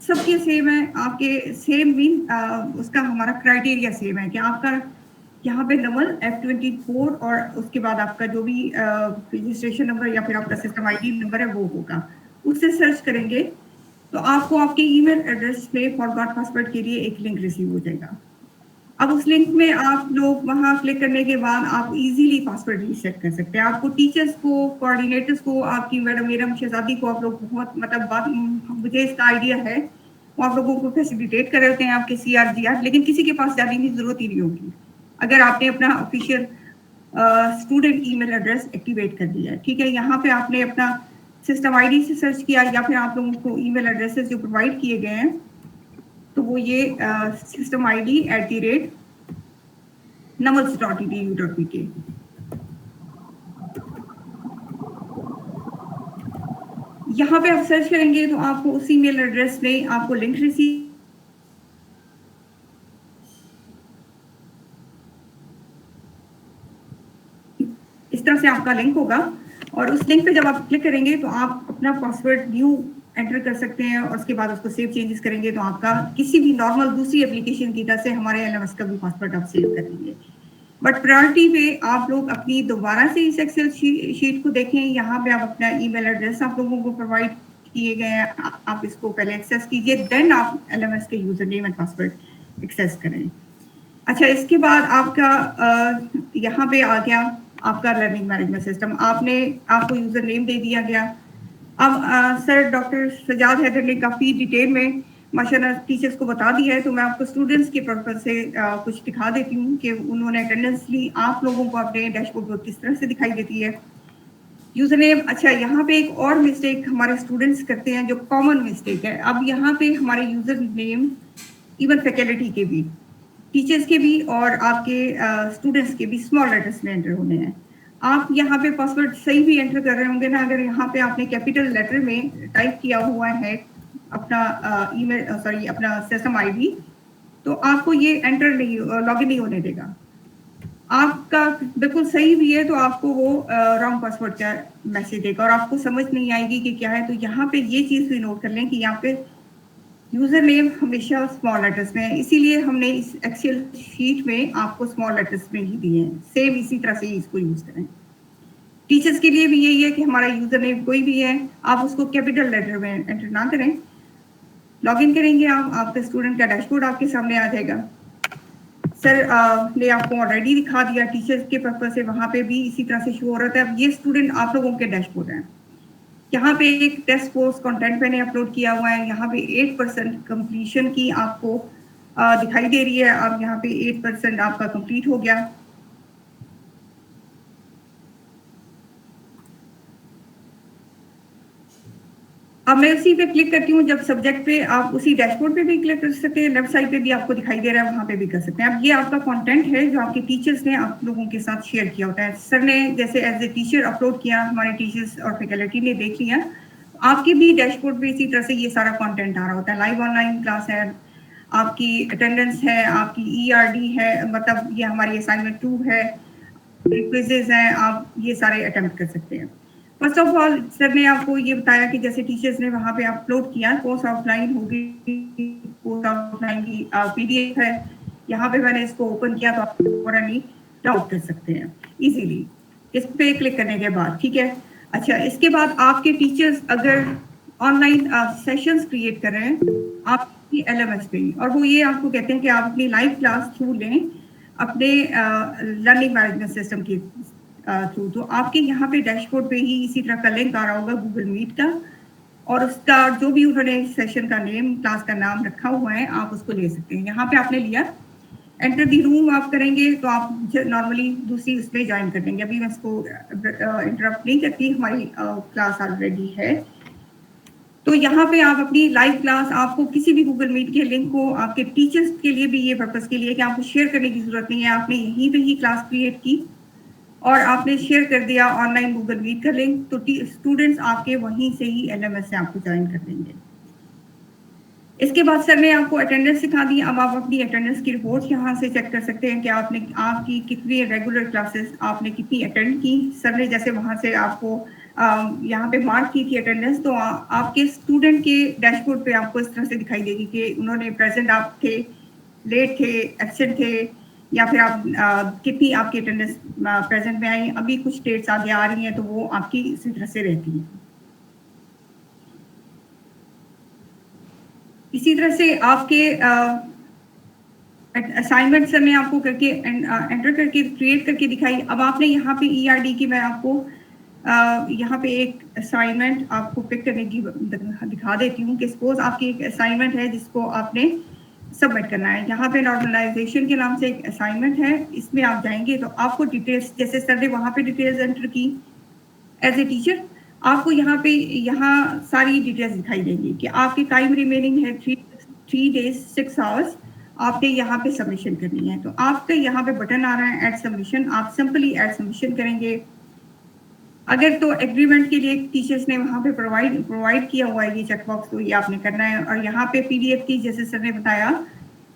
सबके सेम है, आपके सेम मीन उसका हमारा क्राइटेरिया सेम है कि आपका यहाँ पे नंबर F24 और उसके बाद आपका जो भी रजिस्ट्रेशन नंबर या फिर आपका सिस्टम आईडी नंबर है वो होगा, उससे सर्च करेंगे तो आपको आपके ईमेल एड्रेस पे फॉरगॉट पासवर्ड के लिए एक लिंक रिसीव हो जाएगा। अब उस लिंक में आप लोग वहाँ क्लिक करने के बाद आप इजीली पासवर्ड रीसेट कर सकते हैं। आपको टीचर्स को, कोऑर्डिनेटर्स को, आपकी मैडम शहजादी को आप लोग बहुत मतलब मुझे इसका आइडिया है, वो आप लोगों को फैसिलिटेट कर रहे होते हैं आपके CRGR, लेकिन किसी के पास जाने की जरूरत ही नहीं होगी अगर आपने अपना official student email address activate कर दिया है। ठीक है, यहाँ पे आपने अपना सिस्टम आईडी से सर्च किया या फिर आप लोगों को ईमेल एड्रेसेस जो प्रोवाइड किए गए हैं तो वो ये सिस्टम ID @namals.edu.pk। यहाँ पे आप सर्च करेंगे तो आपको उसी मेल एड्रेस में आपको लिंक रिसीव, इस तरह से आपका लिंक होगा और उस लिंक पे जब आप क्लिक करेंगे तो आप अपना पासवर्ड न्यू एंटर कर सकते हैं और उसके बाद उसको सेव चेंजेस करेंगे तो आपका किसी भी नॉर्मल दूसरी एप्लीकेशन की तरह से हमारे LMS का भी पासवर्ड आप सेव कर लेंगे। बट प्रायोरिटी पे आप लोग अपनी दोबारा से इस एक्सेल शीट को देखें। यहाँ पे आप अपना ईमेल एड्रेस आप लोगों को प्रोवाइड किए गए हैं, आप इसको पहले एक्सेस कीजिए, देन आप LMS के user name and password access करें। अच्छा, इसके बाद आपका यहाँ पे आ गया आपका लर्निंग मैनेजमेंट सिस्टम, आपको यूजर नेम दे दिया गया। अब सर डॉक्टर सजाद हैदर ने काफ़ी डिटेल में माशाल्लाह टीचर्स को बता दिया है, तो मैं आपको स्टूडेंट्स के पर्पज से कुछ दिखा देती हूँ कि उन्होंने अटेंडेंस ली, आप लोगों को अपने डैशबोर्ड पर किस तरह से दिखाई देती है। यूजर नेम, अच्छा यहाँ पे एक और मिस्टेक हमारे स्टूडेंट्स करते हैं जो कॉमन मिस्टेक है। अब यहाँ पे हमारे यूजर नेम इवन फैकल्टी के भी, टीचर्स के भी और आपके स्टूडेंट्स के भी स्मॉल लेटर्स में एंटर होने हैं। आप यहाँ पे पासवर्ड सही भी एंटर कर रहे होंगे ना, अगर यहाँ पे आपने कैपिटल लेटर में टाइप किया हुआ है अपना अपना सिस्टम आईडी, तो आपको ये एंटर नहीं, लॉगिन नहीं होने देगा। आपका बिल्कुल सही भी है तो आपको वो रॉन्ग पासवर्ड का मैसेज देगा और आपको समझ नहीं आएगी कि क्या है। तो यहाँ पे ये चीज़ भी नोट कर लें कि यहाँ पे यूजर नेम हमेशा स्मॉल लेटर्स में है, इसीलिए हमने इस एक्सेल शीट में आपको स्मॉल लेटर्स में ही दिए हैं। सेम इसी तरह से इसको यूज करें। टीचर्स के लिए भी यही है कि हमारा यूजर नेम कोई भी है, आप उसको कैपिटल लेटर में एंटर ना करें। लॉगिन करेंगे आप, आपके स्टूडेंट का डैशबोर्ड आपके सामने आ जाएगा। सर ने आपको ऑलरेडी दिखा दिया, टीचर्स के पर्पज से वहाँ पे भी इसी तरह से शो हो रहा था। अब ये स्टूडेंट आप लोगों के डैशबोर्ड हैं। यहाँ पे एक टेस्ट कोर्स कंटेंट मैंने अपलोड किया हुआ है, यहाँ पे 8% कंप्लीशन की आपको दिखाई दे रही है। अब यहाँ पे 8% आपका कंप्लीट हो गया। अब मैं उसी पे क्लिक करती हूँ। जब सब्जेक्ट पे आप उसी डैशबोर्ड पे भी क्लिक कर सकते हैं, लेफ्ट साइड पे भी आपको दिखाई दे रहा है, वहाँ पे भी कर सकते हैं। अब ये आपका कंटेंट है जो आपके टीचर्स ने आप लोगों के साथ शेयर किया होता है। सर ने जैसे एज ए टीचर अपलोड किया, हमारे टीचर्स और फैकल्टी ने देख लिया, आपके भी डैशबोर्ड पे इसी तरह से ये सारा कंटेंट आ रहा होता है। लाइव ऑनलाइन क्लास है, आपकी अटेंडेंस है, आपकी ERD है, मतलब ये हमारी असाइनमेंट 2 है, क्विजेज हैं, आप ये सारे अटेम्प्ट कर सकते हैं। फर्स्ट ऑफ ऑल सर ने आपको ये बताया कि जैसे टीचर्स ने वहाँ पे अपलोड किया, कोर्स ऑफलाइन होगी, कोर्स ऑफलाइन की PDF है। यहाँ पे मैंने इसको ओपन किया तो आप फौरन डाउट कर सकते हैं इजीली इस पे क्लिक करने के बाद। ठीक है, अच्छा इसके बाद आपके टीचर्स अगर ऑनलाइन सेशंस क्रिएट कर रहे हैं आपकी LMS पे, और वो ये आपको कहते हैं कि आप अपनी लाइव क्लास थ्रू लें अपने लर्निंग मैनेजमेंट सिस्टम की थ्रू। तो आपके यहाँ पे डैशबोर्ड पे ही इसी तरह का लिंक आ रहा होगा गूगल मीट का, और उसका जो भी उन्होंने सेशन का नेम, क्लास का नाम रखा हुआ है, आप उसको ले सकते हैं। यहाँ पे आपने लिया, एंटर दी रूम आप करेंगे तो आप नॉर्मली दूसरी उसमें ज्वाइन कर देंगे। अभी मैं इसको इंटरप्ट नहीं करती, हमारी क्लास ऑलरेडी है। तो यहाँ पे आप अपनी लाइव क्लास, आपको किसी भी गूगल मीट के लिंक को आपके टीचर्स के लिए भी ये पर्पस के लिए कि आपको शेयर करने की जरूरत नहीं है, आपने यहीं पे ही क्लास क्रिएट की और आपने शेयर कर दिया ऑनलाइन गूगल मीट का लिंक, तो स्टूडेंट्स आपके वहीं से ही LMS से आपको ज्वाइन कर देंगे। इसके बाद सर ने आपको अटेंडेंस सिखा दी। अब आप अपनी अटेंडेंस की रिपोर्ट यहाँ से चेक कर सकते हैं कि आपकी कितनी रेगुलर क्लासेस आपने कितनी अटेंड की। सर ने जैसे वहाँ से आपको यहाँ पे मार्क की थी अटेंडेंस, तो आपके स्टूडेंट के डैशबोर्ड पे आपको इस तरह से दिखाई देगी कि उन्होंने प्रेजेंट आप थे, लेट थे, एब्सेंट थे, या फिर आप कितनी आपकी अटेंडेंस प्रेजेंट में आई। अभी कुछ डेट्स आगे आ रही हैं तो वो आपकी इसी तरह से रहती हैं। इसी तरह से आपके असाइनमेंट सर ने आपको करके एंटर करके क्रिएट करके दिखाई। अब आपने यहाँ पे ERD की मैं आपको यहाँ पे एक असाइनमेंट आपको पिक करने की दिखा देती हूँ कि सपोज आपकी एक असाइनमेंट है जिसको आपने सबमिट करना है। यहाँ पे नॉर्मलाइजेशन के नाम से एक असाइनमेंट है, इसमें आप जाएंगे तो आपको डिटेल्स, जैसे सर ने वहाँ पे डिटेल्स एंटर की एज ए टीचर, आपको यहाँ सारी डिटेल्स दिखाई देंगी कि आपकी टाइम रिमेनिंग है 3 days 6 hours, आपने यहाँ पे सबमिशन करनी है। तो आपका यहाँ पे बटन आ रहा है ऐड सबमिशन, आप सिंपली ऐड सबमिशन करेंगे। अगर तो एग्रीमेंट के लिए टीचर्स ने वहाँ पे प्रोवाइड किया हुआ है ये चेकबॉक्स, तो ये आपने करना है। और यहाँ पे PDF की जैसे सर ने बताया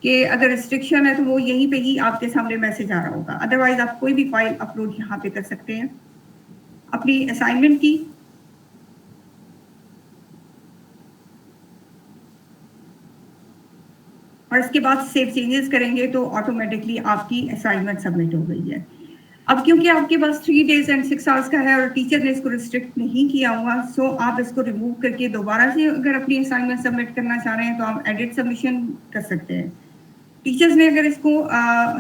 कि अगर रिस्ट्रिक्शन है तो वो यहीं पे ही आपके सामने मैसेज आ रहा होगा, अदरवाइज आप कोई भी फाइल अपलोड यहाँ पे कर सकते हैं अपनी असाइनमेंट की। और इसके बाद सेव चेंजेस करेंगे तो ऑटोमेटिकली आपकी असाइनमेंट सबमिट हो गई है। अब क्योंकि आपके पास 3 days and 6 hours का है और टीचर ने इसको रिस्ट्रिक्ट नहीं किया हुआ, सो आप इसको रिमूव करके दोबारा से अगर अपनी असाइनमेंट सबमिट करना चाह रहे हैं तो आप एडिट सबमिशन कर सकते हैं। टीचर्स ने अगर इसको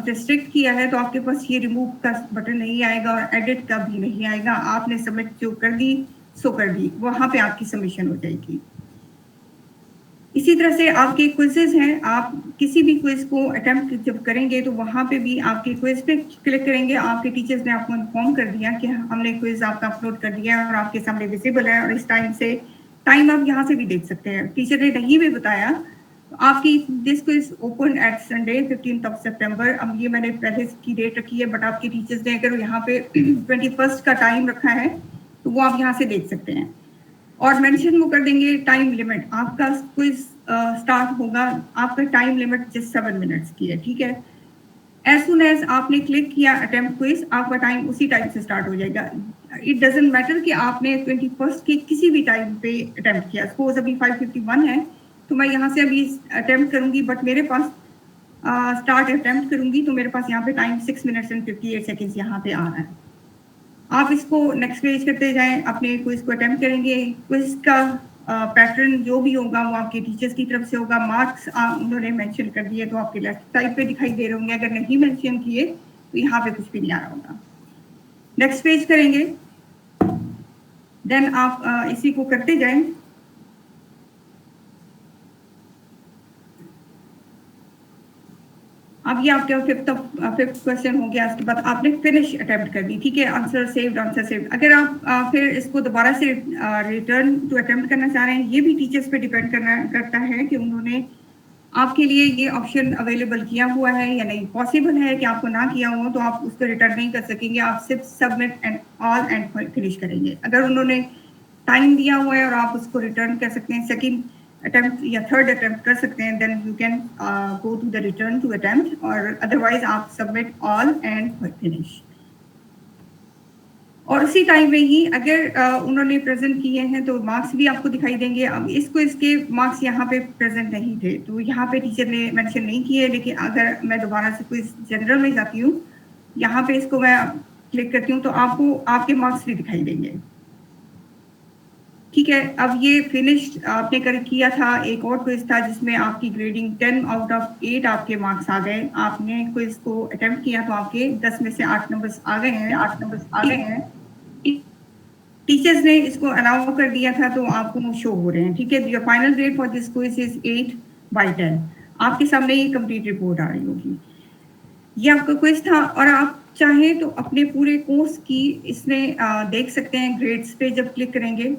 रिस्ट्रिक्ट किया है तो आपके पास ये रिमूव का बटन नहीं आएगा और एडिट का भी नहीं आएगा। आपने सबमिट जो कर दी सो कर दी, वहाँ पे आपकी सबमिशन हो जाएगी। इसी तरह से आपके क्विजेज हैं, आप किसी भी क्विज को अटेम्प्ट जब करेंगे तो वहाँ पे भी आपके क्विज पे क्लिक करेंगे, आपके टीचर्स ने आपको इन्फॉर्म कर दिया कि हमने क्विज आपका अपलोड कर दिया है और आपके सामने विजिबल है। और इस टाइम आप यहाँ से भी देख सकते हैं। टीचर ने नहीं भी बताया तो आपकी this quiz open at Sunday 15th of September। अब ये मैंने पहले की डेट रखी है, बट आपके टीचर्स ने अगर यहाँ पे 21st का टाइम रखा है तो वो आप यहाँ से देख सकते हैं। और मेंशन वो कर देंगे टाइम लिमिट, आपका क्विज स्टार्ट होगा, आपका टाइम लिमिट जस्ट 7 minutes की है, ठीक है। एज सुन एज आपने क्लिक किया अटेम्प्ट क्विज, आपका टाइम उसी टाइम से स्टार्ट हो जाएगा। इट डजंट मैटर कि आपने 21st के किसी भी टाइम पे अटेम्प्ट किया। सपोज अभी 5:51 है तो मैं यहाँ से अभी अटेम्प्ट करूँगी, बट मेरे पास स्टार्ट अटेम्प्ट करूँगी तो मेरे पास यहाँ पे टाइम 6 minutes and 58 seconds यहाँ पे आ रहा है। आप इसको नेक्स्ट पेज करते जाएं, अपने क्विज को अटेम्प्ट करेंगे। क्विज का पैटर्न जो भी होगा वो आपके टीचर्स की तरफ से होगा। मार्क्स उन्होंने मेंशन कर दिए तो आपके लेफ्ट साइड पे दिखाई दे रहे होंगे, अगर नहीं मेंशन किए तो यहाँ पे कुछ भी नहीं आ रहा होगा। नेक्स्ट पेज करेंगे, देन आप इसी को करते जाएं। अब ये आपके फिफ्थ क्वेश्चन हो गया। उसके बाद आपने फिनिश अटेम्प्ट कर दी, ठीक है, आंसर सेव्ड। अगर आप फिर इसको दोबारा से रिटर्न टू अटेम्प्ट करना चाह रहे हैं, ये भी टीचर्स पे डिपेंड करता है कि उन्होंने आपके लिए ये ऑप्शन अवेलेबल किया हुआ है या नहीं। पॉसिबल है कि आपको ना किया हुआ तो आप उसको रिटर्न नहीं कर सकेंगे, आप सिर्फ submit and all and finish करेंगे। अगर उन्होंने टाइम दिया हुआ है और आप उसको रिटर्न कर सकते हैं, सेकेंड अटेम्प्ट या थर्ड अटेम्प्ट कर सकते हैं, then you can go to the return to attempt, और अदरवाइज आप सबमिट ऑल एंड फिनिश। और उसी टाइम में ही अगर उन्होंने प्रेजेंट किए हैं तो मार्क्स भी आपको दिखाई देंगे। अब इसके मार्क्स यहाँ पे प्रेजेंट नहीं थे तो यहाँ पे टीचर ने मेंशन नहीं किए, लेकिन अगर मैं दोबारा से कोई जनरल में जाती हूँ, यहाँ पे इसको मैं क्लिक करती हूँ तो आपको आपके मार्क्स भी दिखाई देंगे, ठीक है। अब ये फिनिश आपने किया था, एक और क्विज था जिसमें आपकी ग्रेडिंग 10 out of 8 आपके मार्क्स आ गए। आपने क्विज को अटेम्प्ट किया तो आपके 10 में से 8 नंबर्स आ गए हैं। टीचर्स ने इसको अलाउ कर दिया था तो आपको शो हो रहे हैं, ठीक है। Your final grade for this quiz is 8/10। आपके सामने ये कंप्लीट रिपोर्ट आ रही होगी। ये आपका क्विज था और आप चाहें तो अपने पूरे कोर्स की इसमें देख सकते हैं। ग्रेड्स पे जब क्लिक करेंगे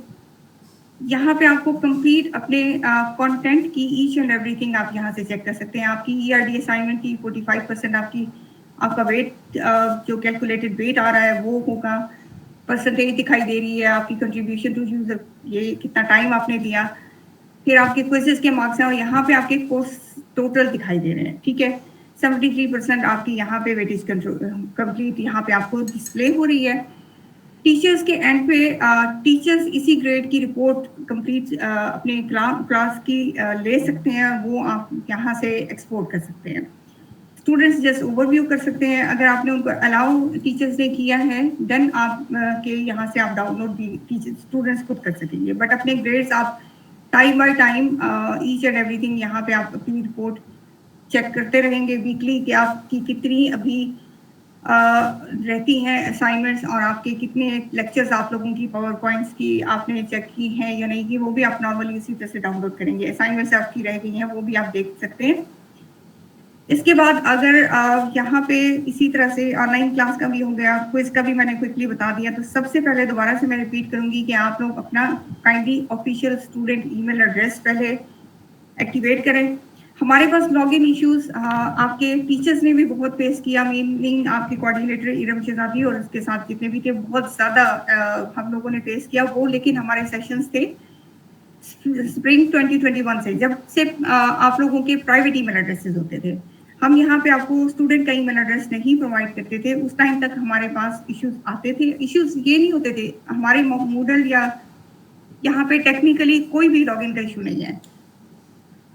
यहाँ पे आपको कंप्लीट अपने कंटेंट की ईच एंड एवरीथिंग आप यहाँ से चेक कर सकते हैं। आपकी ERD असाइनमेंट की 45% आपका वेट जो कैलकुलेटेड वेट आ रहा है वो होगा, परसेंटेज दिखाई दे रही है, आपकी कंट्रीब्यूशन टू यूजर, ये कितना टाइम आपने दिया, फिर आपके क्विजेस के मार्क्स हैं और यहाँ पे आपके कोर्स टोटल दिखाई दे रहे हैं, ठीक है। 73% आपकी यहाँ पे वेटेज कंप्लीट यहाँ पे आपको डिस्प्ले हो रही है। टीचर्स के एंड पे टीचर्स इसी ग्रेड की रिपोर्ट कंप्लीट अपने क्लास की ले सकते हैं, वो आप यहाँ से एक्सपोर्ट कर सकते हैं। स्टूडेंट्स जस्ट ओवरव्यू कर सकते हैं, अगर आपने उनको अलाउ टीचर्स ने किया है देन आप के यहाँ से आप डाउनलोड भी टीचर स्टूडेंट्स खुद कर सकेंगे, बट अपने ग्रेड्स आप time by time each and everything यहाँ पे आप अपनी रिपोर्ट चेक करते रहेंगे वीकली कि आपकी कितनी अभी रहती हैं असाइनमेंट्स और आपके कितने लेक्चर्स आप लोगों की पावर पॉइंट्स की आपने चेक की हैं या नहीं की, वो भी आप नॉर्मली इसी तरह से डाउनलोड करेंगे। असाइनमेंट्स आपकी रह गई हैं वो भी आप देख सकते हैं। इसके बाद अगर यहाँ पे इसी तरह से ऑनलाइन क्लास का भी हो गया, क्विज का भी मैंने क्विकली बता दिया, तो सबसे पहले दोबारा से मैं रिपीट करूंगी कि आप लोग अपना kindly official student email address पहले एक्टिवेट करें। हमारे पास लॉगिन इश्यूज आपके टीचर्स ने भी बहुत फेस किया, मीनिंग आपके कोऑर्डिनेटर इरम शहजादी और उसके साथ जितने भी थे बहुत ज़्यादा हम लोगों ने फेस किया वो, लेकिन हमारे सेशंस थे स्प्रिंग 2021 से, जब से आप लोगों के प्राइवेट ईमेल एड्रेसेस होते थे। हम यहाँ पे आपको स्टूडेंट का ईमेल एड्रेस नहीं प्रोवाइड करते थे, उस टाइम तक हमारे पास इश्यूज आते थे। इश्यूज ये नहीं होते थे, हमारे मूडल या यहाँ पे टेक्निकली कोई भी लॉगिन का इशू नहीं है,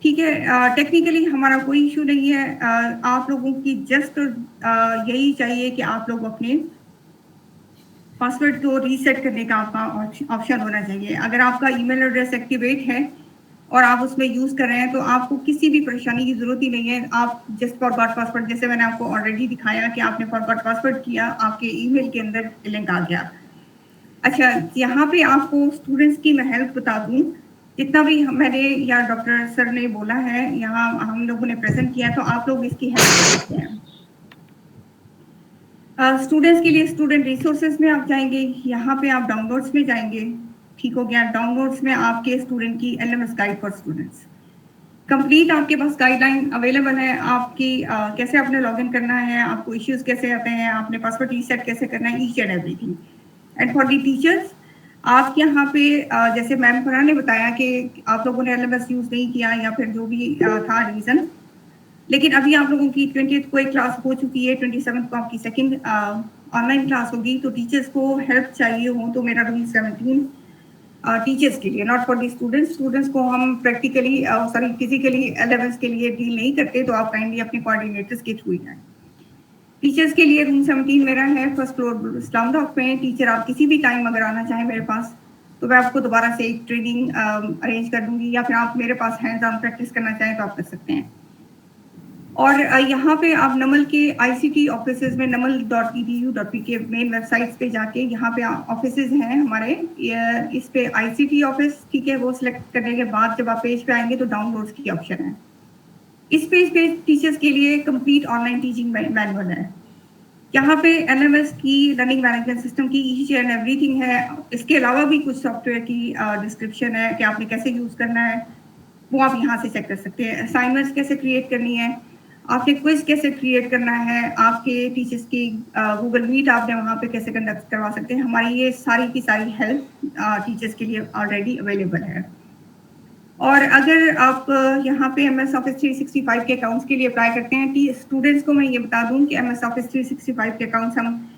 ठीक है। टेक्निकली हमारा कोई इशू नहीं है। आप लोगों की जस्ट यही चाहिए कि आप लोग अपने पासवर्ड को रीसेट करने का आपका ऑप्शन होना चाहिए। अगर आपका ईमेल एड्रेस एक्टिवेट है और आप उसमें यूज़ कर रहे हैं तो आपको किसी भी परेशानी की ज़रूरत ही नहीं है। आप जस्ट फॉरगॉट पासवर्ड, जैसे मैंने आपको ऑलरेडी दिखाया कि आपने फॉरगॉट पासवर्ड किया, आपके ईमेल के अंदर लिंक आ गया। अच्छा, यहाँ पे आपको स्टूडेंट्स की मैं हेल्प बता दूँ, जितना भी मैंने या डॉक्टर सर ने बोला है यहाँ हम लोगों ने प्रेजेंट किया, तो आप लोग इसकी हेल्प कर सकते हैं। स्टूडेंट्स के लिए स्टूडेंट रिसोर्सेज में आप जाएंगे, यहाँ पे आप डाउनलोड्स में जाएंगे, ठीक हो गया। डाउनलोड्स में आपके स्टूडेंट की LMS guide for students complete आपके पास गाइडलाइन अवेलेबल है आपकी, कैसे आपने लॉगिन करना है, आपको इश्यूज कैसे आते हैं, आपने पासवर्ड रीसेट कैसे करना है, each and everything. And for the teachers आप यहाँ पे जैसे मैम फरहा ने बताया कि आप लोगों ने LMS यूज नहीं किया या फिर जो भी था रीजन, लेकिन अभी आप लोगों की 20th को एक क्लास हो चुकी है, 27th को आपकी सेकंड ऑनलाइन क्लास होगी। तो टीचर्स को हेल्प चाहिए हो तो मेरा रूल 17 टीचर्स के लिए, not for the students. Students को हम प्रैक्टिकली फिजिकली LMS के लिए डील नहीं करते, तो आप काइंडली अपने कोऑर्डिनेटर्स के थ्रू ही जाएं। टीचर्स के लिए रूम 17 मेरा है, फर्स्ट फ्लोर इस्लाम डॉक पे। टीचर आप किसी भी टाइम अगर आना चाहें मेरे पास तो मैं आपको दोबारा से एक ट्रेनिंग अरेंज कर दूंगी, या फिर आप मेरे पास हैंड्स ऑन प्रैक्टिस करना चाहें तो आप कर सकते हैं। और यहाँ पे आप नमल के ICT ऑफिसेज में namal.edu.pk मेन वेबसाइट्स पे जाके यहाँ पे ऑफिसेज हैं हमारे, इस पे ICT ऑफिस, ठीक है, वो सिलेक्ट करने के बाद जब आप पेज पे आएंगे तो डाउनलोड्स की ऑप्शन है। इस पेज पे टीचर्स के लिए कंप्लीट ऑनलाइन टीचिंग मैनुअल है। यहाँ पे LMS की लर्निंग मैनेजमेंट सिस्टम की ईच एंड एवरीथिंग है। इसके अलावा भी कुछ सॉफ्टवेयर की डिस्क्रिप्शन है कि आपने कैसे यूज़ करना है, वो आप यहाँ से चेक कर सकते हैं। असाइनमेंट्स कैसे क्रिएट करनी है, आपके क्विज कैसे क्रिएट करना है, आपके टीचर्स की गूगल मीट आपने वहाँ पे कैसे कंडक्ट करवा सकते हैं, हमारी ये सारी की सारी हेल्प टीचर्स के लिए ऑलरेडी अवेलेबल है। और अगर आप यहाँ पे MS Office 365 के अकाउंट्स के लिए अप्लाई करते हैं, स्टूडेंट्स को मैं ये बता दूँ कि MS Office 365 के अकाउंट्स हम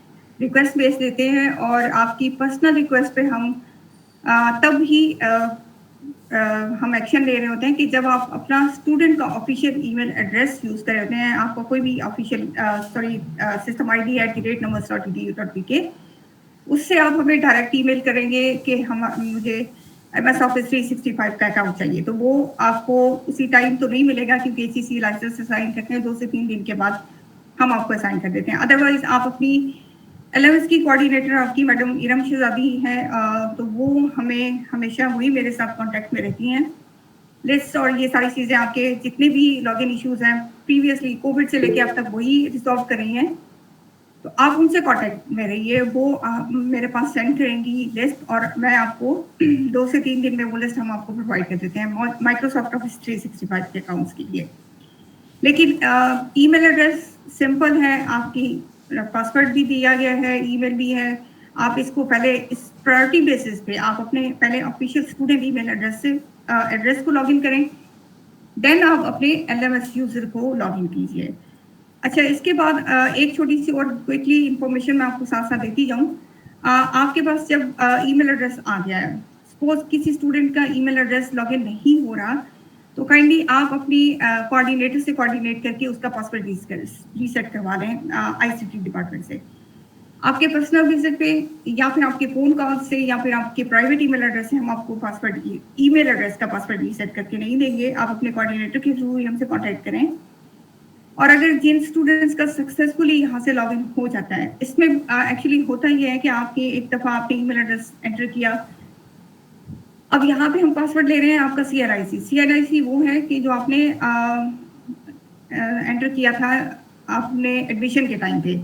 रिक्वेस्ट बेस देते हैं और आपकी पर्सनल रिक्वेस्ट पे हम तब ही हम एक्शन ले रहे होते हैं कि जब आप अपना स्टूडेंट का ऑफिशियल ईमेल एड्रेस यूज़ कर रहे हैं। आपको कोई भी ऑफिशियल system ID@namas.edu.pk, उससे आप हमें डायरेक्ट ईमेल करेंगे कि मुझे MS Office 365 का अकाउंट चाहिए, तो वो आपको उसी टाइम तो नहीं मिलेगा क्योंकि HCC लाइसेंस असाइन करते हैं 2 से 3 दिन के बाद हम आपको असाइन कर देते हैं। अदरवाइज आप अपनी LMS की कोऑर्डिनेटर आपकी मैडम इरम शहजादी हैं, तो वो हमें हमेशा वही मेरे साथ कांटेक्ट में रहती हैं। लिस्ट और ये सारी चीज़ें आपके जितने भी लॉगिन इश्यूज हैं प्रीवियसली कोविड से लेके अब तक वही रिजॉल्व कर रही हैं। तो आप उनसे कांटेक्ट में रहिए, वो मेरे पास सेंड करेंगी लिस्ट और मैं आपको 2 से 3 दिन में वो लिस्ट हम आपको प्रोवाइड कर देते हैं माइक्रोसॉफ्ट ऑफिस 365 के अकाउंट्स के लिए। लेकिन ईमेल एड्रेस सिंपल है, आपकी पासवर्ड भी दिया गया है, ईमेल भी है। आप इसको पहले इस प्रायोरिटी बेसिस पे आप अपने पहले ऑफिशियल स्टूडेंट ईमेल एड्रेस से एड्रेस को लॉगिन करें, देन आप अपने LMS यूजर को लॉगिन कीजिए। अच्छा, इसके बाद एक छोटी सी और क्विकली इंफॉर्मेशन मैं आपको साथ साथ देती जाऊँ। आपके पास जब ईमेल एड्रेस आ गया है, सपोज किसी स्टूडेंट का ईमेल एड्रेस लॉगिन नहीं हो रहा, तो काइंडली आप अपनी कोऑर्डिनेटर से कोऑर्डिनेट करके उसका पासवर्ड रीसेट करवा लें ICT डिपार्टमेंट से। आपके पर्सनल विजिट पे या फिर आपके फ़ोन कॉल से या फिर आपके प्राइवेट ईमेल एड्रेस से हम आपको पासवर्ड ईमेल एड्रेस का पासवर्ड रीसेट करके नहीं देंगे। आप अपने कोऑर्डिनेटर के थ्रू ही हमसे कॉन्टैक्ट करें। और अगर जिन स्टूडेंट्स का सक्सेसफुली यहाँ से लॉगिन हो जाता है, इसमें एक्चुअली होता ही है कि आपके एक दफ़ा आपने ईमेल एड्रेस एंटर किया, अब यहाँ पे हम पासवर्ड ले रहे हैं आपका CNIC वो है कि जो आपने एंटर किया था आपने एडमिशन के टाइम पे।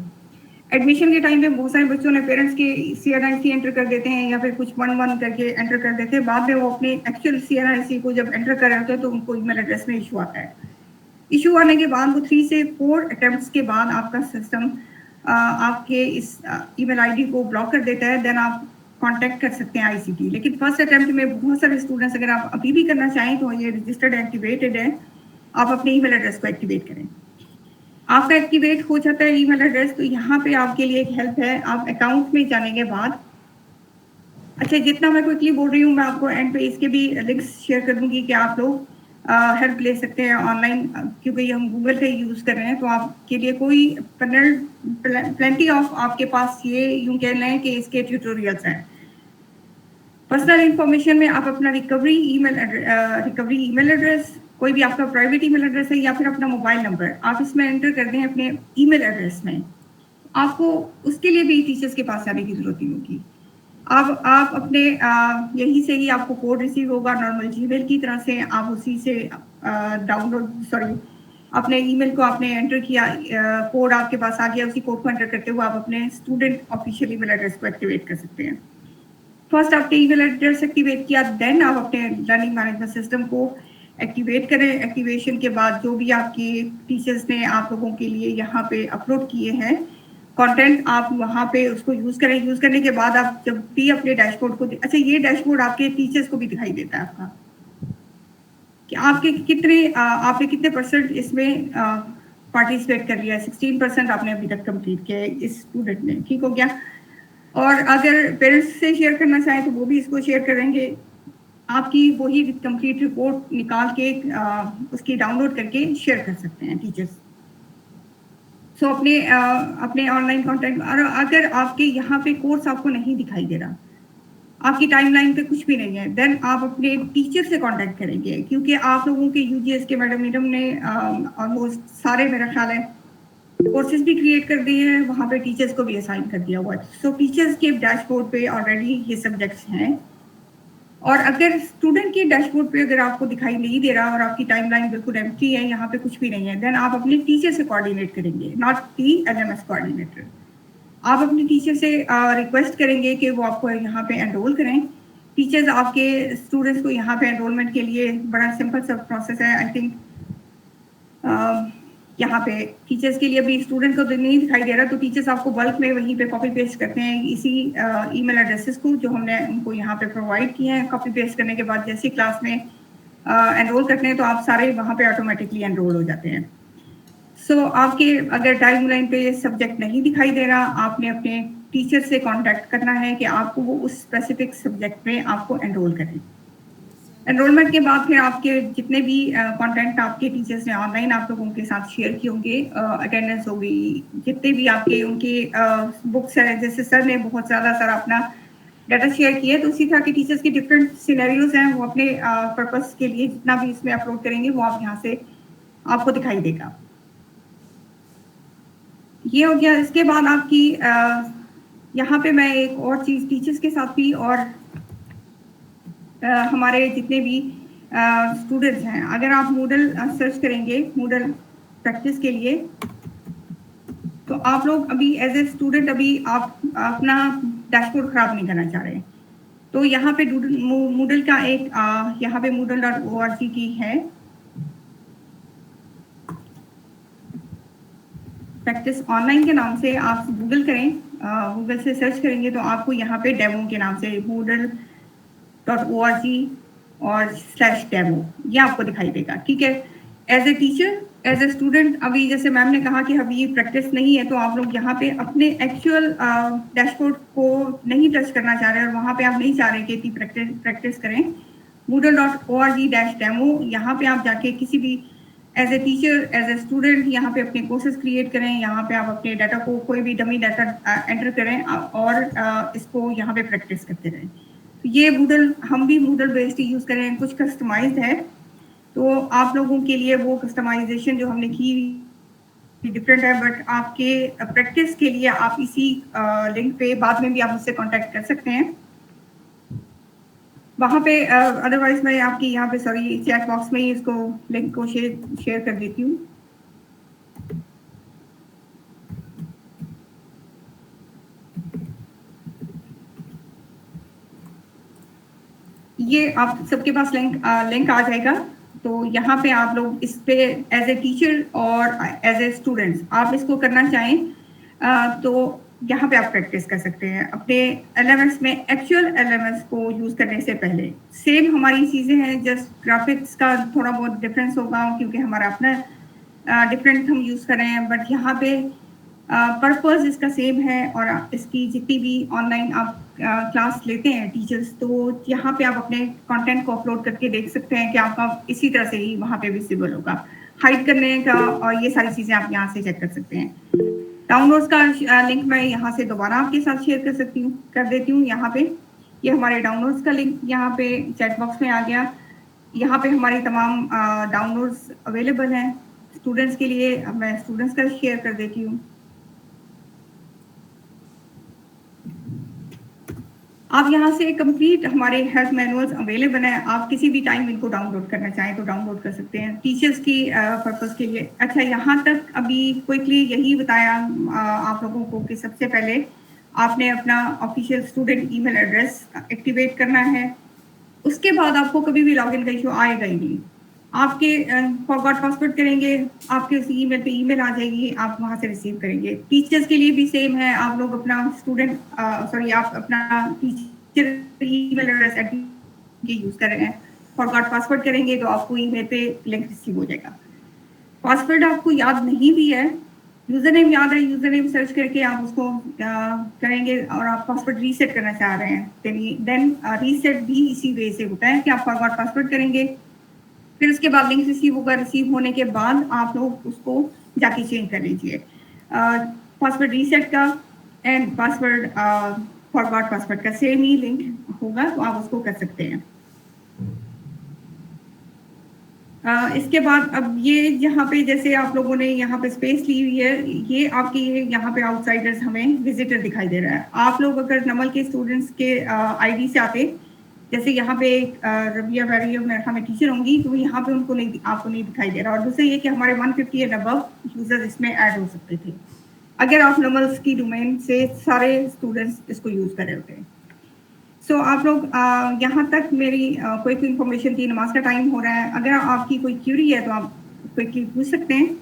एडमिशन के टाइम पे बहुत सारे बच्चों ने पेरेंट्स के CNIC एंटर कर देते हैं या फिर कुछ 1 करके एंटर कर देते हैं। बाद में वो अपने एक्चुअल CNIC को जब एंटर कर रहे होते हैं तो उनको ईमेल एड्रेस में इशू आता है। इशू आने के बाद वो 3 से 4 अटेम्प्ट्स के बाद आपका सिस्टम आपके इस ईमेल आईडी को ब्लॉक कर देता है, देन आप कांटेक्ट कर सकते हैं ICT। लेकिन फर्स्ट अटेम्प्ट में बहुत सारे स्टूडेंट्स, अगर आप अभी भी करना चाहें तो ये रजिस्टर्ड एक्टिवेटेड है, आप अपने ईमेल एड्रेस को एक्टिवेट करें। आपका एक्टिवेट हो जाता है ईमेल एड्रेस, तो यहाँ पे आपके लिए एक हेल्प है। आप अकाउंट में जाने के बाद, अच्छा जितना मैं क्विकली बोल रही हूँ मैं आपको एंड पे इसके भी लिंक्स शेयर कर दूंगी कि आप लोग हेल्प ले सकते हैं ऑनलाइन, क्योंकि हम गूगल पे यूज़ कर रहे हैं तो आपके लिए कोई प्लेंटी ऑफ आपके पास ये यूँ कह लें कि इसके ट्यूटोरियल्स हैं। पर्सनल इंफॉर्मेशन में आप अपना रिकवरी ईमेल एड्रेस, कोई भी आपका प्राइवेट ईमेल एड्रेस है या फिर अपना मोबाइल नंबर आप इसमें एंटर कर दें अपने ईमेल एड्रेस में। आपको उसके लिए भी टीचर्स के पास जाने की जरूरत नहीं होगी। आप अपने यहीं से ही आपको कोड रिसीव होगा नॉर्मल जीमेल की तरह से, आप उसी से अपने ईमेल को आपने एंटर किया, कोड आपके पास आ गया, उसी कोड को एंटर करते हुए आप अपने स्टूडेंट ऑफिशियल ईमेल एड्रेस को एक्टिवेट कर सकते हैं। फर्स्ट आपने ईमेल एड्रेस एक्टिवेट किया, देन आप अपने लर्निंग मैनेजमेंट सिस्टम को एक्टिवेट करें। एक्टिवेशन के बाद जो भी आपके टीचर्स ने आप लोगों के लिए यहाँ पे अपलोड किए हैं कंटेंट, आप वहाँ पे उसको यूज़ करें। यूज़ करने के बाद आप जब भी अपने डैशबोर्ड को, अच्छा ये डैशबोर्ड आपके टीचर्स को भी दिखाई देता है आपका कि आपने कितने % इसमें पार्टिसिपेट कर लिया है। 16% आपने अभी तक कंप्लीट किया है इस स्टूडेंट ने, ठीक हो गया। और अगर पेरेंट्स से शेयर करना चाहें तो वो भी इसको शेयर करेंगे। आपकी वही कंप्लीट रिपोर्ट निकाल के उसकी डाउनलोड करके शेयर कर सकते हैं टीचर्स। सो अपने ऑनलाइन कंटेंट, और अगर आपके यहाँ पे कोर्स आपको नहीं दिखाई दे रहा, आपकी टाइमलाइन पे कुछ भी नहीं है, देन आप अपने टीचर से कांटेक्ट करेंगे, क्योंकि आप लोगों के UGS के मैडम ने ऑलमोस्ट सारे मेरा ख्याल है कोर्सेज भी क्रिएट कर दिए हैं, वहाँ पे टीचर्स को भी असाइन कर दिया हुआ है। सो टीचर्स के डैशबोर्ड पे ऑलरेडी ये सब्जेक्ट्स हैं। और अगर स्टूडेंट के डैशबोर्ड पे अगर आपको दिखाई नहीं दे रहा और आपकी टाइमलाइन बिल्कुल एम्प्टी है, यहाँ पे कुछ भी नहीं है, देन आप अपने टीचर से कोऑर्डिनेट करेंगे, नॉट दी LMS कोऑर्डिनेटर। आप अपने टीचर से रिक्वेस्ट करेंगे कि वो आपको यहाँ पे एनरोल करें। टीचर्स आपके स्टूडेंट्स को यहाँ पे एनरोलमेंट के लिए बड़ा सिंपल सा प्रोसेस है। आई थिंक यहाँ पे टीचर्स के लिए अभी स्टूडेंट को नहीं दिखाई दे रहा, तो टीचर्स आपको बल्क में वहीं पे कॉपी पेस्ट करते हैं इसी ईमेल एड्रेसेस को जो हमने उनको यहाँ पे प्रोवाइड किए हैं। कॉपी पेस्ट करने के बाद जैसे क्लास में एनरोल करते हैं तो आप सारे वहाँ पे ऑटोमेटिकली एनरोल हो जाते हैं। सो आपके अगर टाइमलाइन पे सब्जेक्ट नहीं दिखाई दे रहा, आपने अपने टीचर से कांटेक्ट करना है कि आपको वो उस स्पेसिफिक सब्जेक्ट में आपको एनरोल करें। एनरोलमेंट के बाद फिर आपके जितने भी कंटेंट आपके टीचर्स ने ऑनलाइन आप लोगों के साथ शेयर किए होंगे, अटेंडेंस होगी, जितने भी आपके उनके बुक्स हैं, जैसे सर ने बहुत ज़्यादा सारा अपना डाटा शेयर किया है, तो उसी तरह के टीचर्स के डिफरेंट सिनेरियोज हैं, वो अपने पर्पस के लिए जितना भी इसमें अपलोड करेंगे वो आप यहाँ से आपको दिखाई देगा। ये हो गया। इसके बाद आपकी यहाँ पे मैं एक और चीज़ टीचर्स के साथ भी और हमारे जितने भी स्टूडेंट्स हैं, अगर आप मूडल सर्च करेंगे मूडल प्रैक्टिस के लिए, तो आप लोग अभी एज ए स्टूडेंट अभी आप अपना डैशबोर्ड खराब नहीं करना चाह रहे हैं, तो यहाँ पे मूडल का एक यहाँ पे moodle.org की है प्रैक्टिस ऑनलाइन के नाम से। आप गूगल करें, गूगल से सर्च करेंगे तो आपको यहाँ पे डेमो के नाम से moodle.org और /demo ये आपको दिखाई देगा, ठीक है। As a teacher, as a student, अभी जैसे मैम ने कहा कि अभी ये प्रैक्टिस नहीं है, तो आप लोग यहाँ पे अपने एक्चुअल डैशबोर्ड को नहीं टच करना चाह रहे और वहाँ पे आप नहीं चाह रहे कि इतनी प्रैक्टिस करें, moodle.org/demo यहाँ पे आप जाके किसी भी as a teacher, as a student यहाँ पे अपने कोर्सेज क्रिएट करें, यहाँ पे आप अपने डाटा को कोई भी डमी डाटा एंटर करें और इसको यहाँ पे प्रैक्टिस करते रहें। तो ये मूडल, हम भी मूडल बेस्ड यूज़ करें, कुछ कस्टमाइज्ड है, तो आप लोगों के लिए वो कस्टमाइजेशन जो हमने की डिफरेंट है, बट आपके प्रैक्टिस के लिए आप इसी लिंक पे बाद में भी आप मुझसे कांटेक्ट कर सकते हैं वहाँ पे। अदरवाइज मैं आपकी यहाँ पे सॉरी चैट बॉक्स में ही इसको लिंक को शेयर कर देती हूँ। ये आप सबके पास लिंक आ जाएगा, तो यहाँ पे आप लोग इस पे एज ए टीचर और एज ए स्टूडेंट्स आप इसको करना चाहें तो यहाँ पे आप प्रैक्टिस कर सकते हैं अपने LMS में। एक्चुअल LMS को यूज़ करने से पहले सेम हमारी चीज़ें हैं, जस्ट ग्राफिक्स का थोड़ा बहुत डिफरेंस होगा क्योंकि हमारा अपना डिफरेंट हम यूज़ कर रहे हैं, बट यहाँ पे पर्पस इसका सेम है। और इसकी जितनी भी ऑनलाइन आप क्लास लेते हैं टीचर्स, तो यहाँ पे आप अपने कंटेंट को अपलोड करके देख सकते हैं कि आपका इसी तरह से ही वहाँ पे विजिबल होगा। हाइड करने का और ये सारी चीज़ें आप यहाँ से चेक कर सकते हैं। डाउनलोड्स का लिंक मैं यहाँ से दोबारा आपके साथ शेयर कर देती हूँ। यहाँ पे ये हमारे डाउनलोड्स का लिंक यहाँ पे चैट बॉक्स में आ गया। यहाँ पे हमारी तमाम डाउनलोड्स अवेलेबल हैं स्टूडेंट्स के लिए। मैं स्टूडेंट्स का शेयर कर देती हूँ। आप यहाँ से कंप्लीट हमारे हेल्थ मैनुअल्स अवेलेबल हैं, आप किसी भी टाइम इनको डाउनलोड करना चाहें तो डाउनलोड कर सकते हैं टीचर्स की पर्पस के लिए। अच्छा, यहाँ तक अभी क्विकली यही बताया आप लोगों को कि सबसे पहले आपने अपना official student email address activate करना है। उसके बाद आपको कभी भी लॉगिन का इशू आएगा ही नहीं। आपके फॉरगॉट पासवर्ड करेंगे, आपके उस ईमेल पे ईमेल आ जाएगी, आप वहाँ से रिसीव करेंगे। टीचर्स के लिए भी सेम है, आप लोग अपना आप अपना टीचर ईमेल एड्रेस यूज़ कर रहे हैं, फॉरगॉट पासवर्ड करेंगे तो आपको ईमेल पे लिंक रिसीव हो जाएगा। पासवर्ड आपको याद नहीं भी है, यूज़र नेम याद है, यूज़र नेम सर्च करके आप उसको करेंगे और आप पासवर्ड रीसेट करना चाह रहे हैं, देन रीसेट भी इसी वे से होता है कि आप फॉरगॉट पासवर्ड करेंगे, फिर उसके बाद लिंक रिसीव होगा। रिसीव होने के बाद आप लोग उसको जाके चेंज कर लीजिए। पासवर्ड रीसेट का एंड पासवर्ड फॉरगॉट पासवर्ड का सेम ही लिंक होगा, तो आप उसको कर सकते हैं। इसके बाद अब ये यहाँ पे जैसे आप लोगों ने यहाँ पे स्पेस ली हुई है, ये आपके यहाँ पे आउटसाइडर्स हमें विजिटर दिखाई दे रहा है। आप लोग अगर नमल के स्टूडेंट्स के ID से आते, जैसे यहाँ पे रबिया वैरियो में हमें टीचर होंगी, तो यहाँ पे उनको नहीं, आपको नहीं दिखाई दे रहा। और दूसरा ये कि हमारे 150 एंड अबव यूजर्स इसमें ऐड हो सकते थे अगर आप नमल्स की डोमेन से सारे स्टूडेंट्स इसको यूज़ कर रहे होते हैं। सो आप लोग यहाँ तक मेरी कोई इन्फॉर्मेशन थी। नमाज का टाइम हो रहा है, अगर आपकी कोई क्यूरी है तो आप क्विकली पूछ सकते हैं।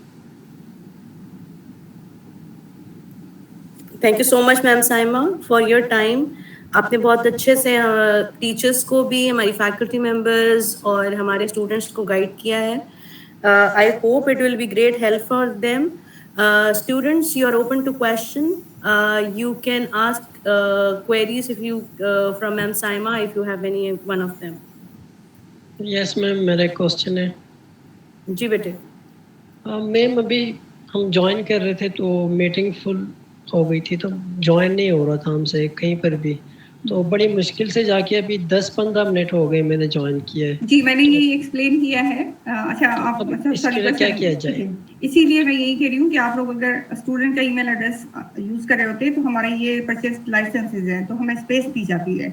Thank you so much ma'am Saima for your time. आपने बहुत अच्छे से टीचर्स को भी, हमारी फैकल्टी मेंबर्स और हमारे स्टूडेंट्स को गाइड किया है। I hope it will be great help for them. Students, you are open to question. You can ask queries if you from Ma'am Saima if you have any one of them. Yes ma'am, मेरा एक question है। जी बेटे। Ma'am अभी हम join कर रहे थे तो मीटिंग फुल हो गई थी, तो ज्वाइन नहीं हो रहा था हमसे कहीं पर भी, तो बड़ी मुश्किल से जाके अभी 10-15 मिनट हो गए मैंने ज्वाइन किया है। जी, मैंने यही एक्सप्लेन किया है। अच्छा, आप क्या किया जाए? इसीलिए मैं यही कह रही हूँ कि आप लोग अगर स्टूडेंट का ईमेल एड्रेस यूज कर रहे होते तो हमारे ये परचेज लाइसेंसेज हैं, तो हमें स्पेस दी जाती है,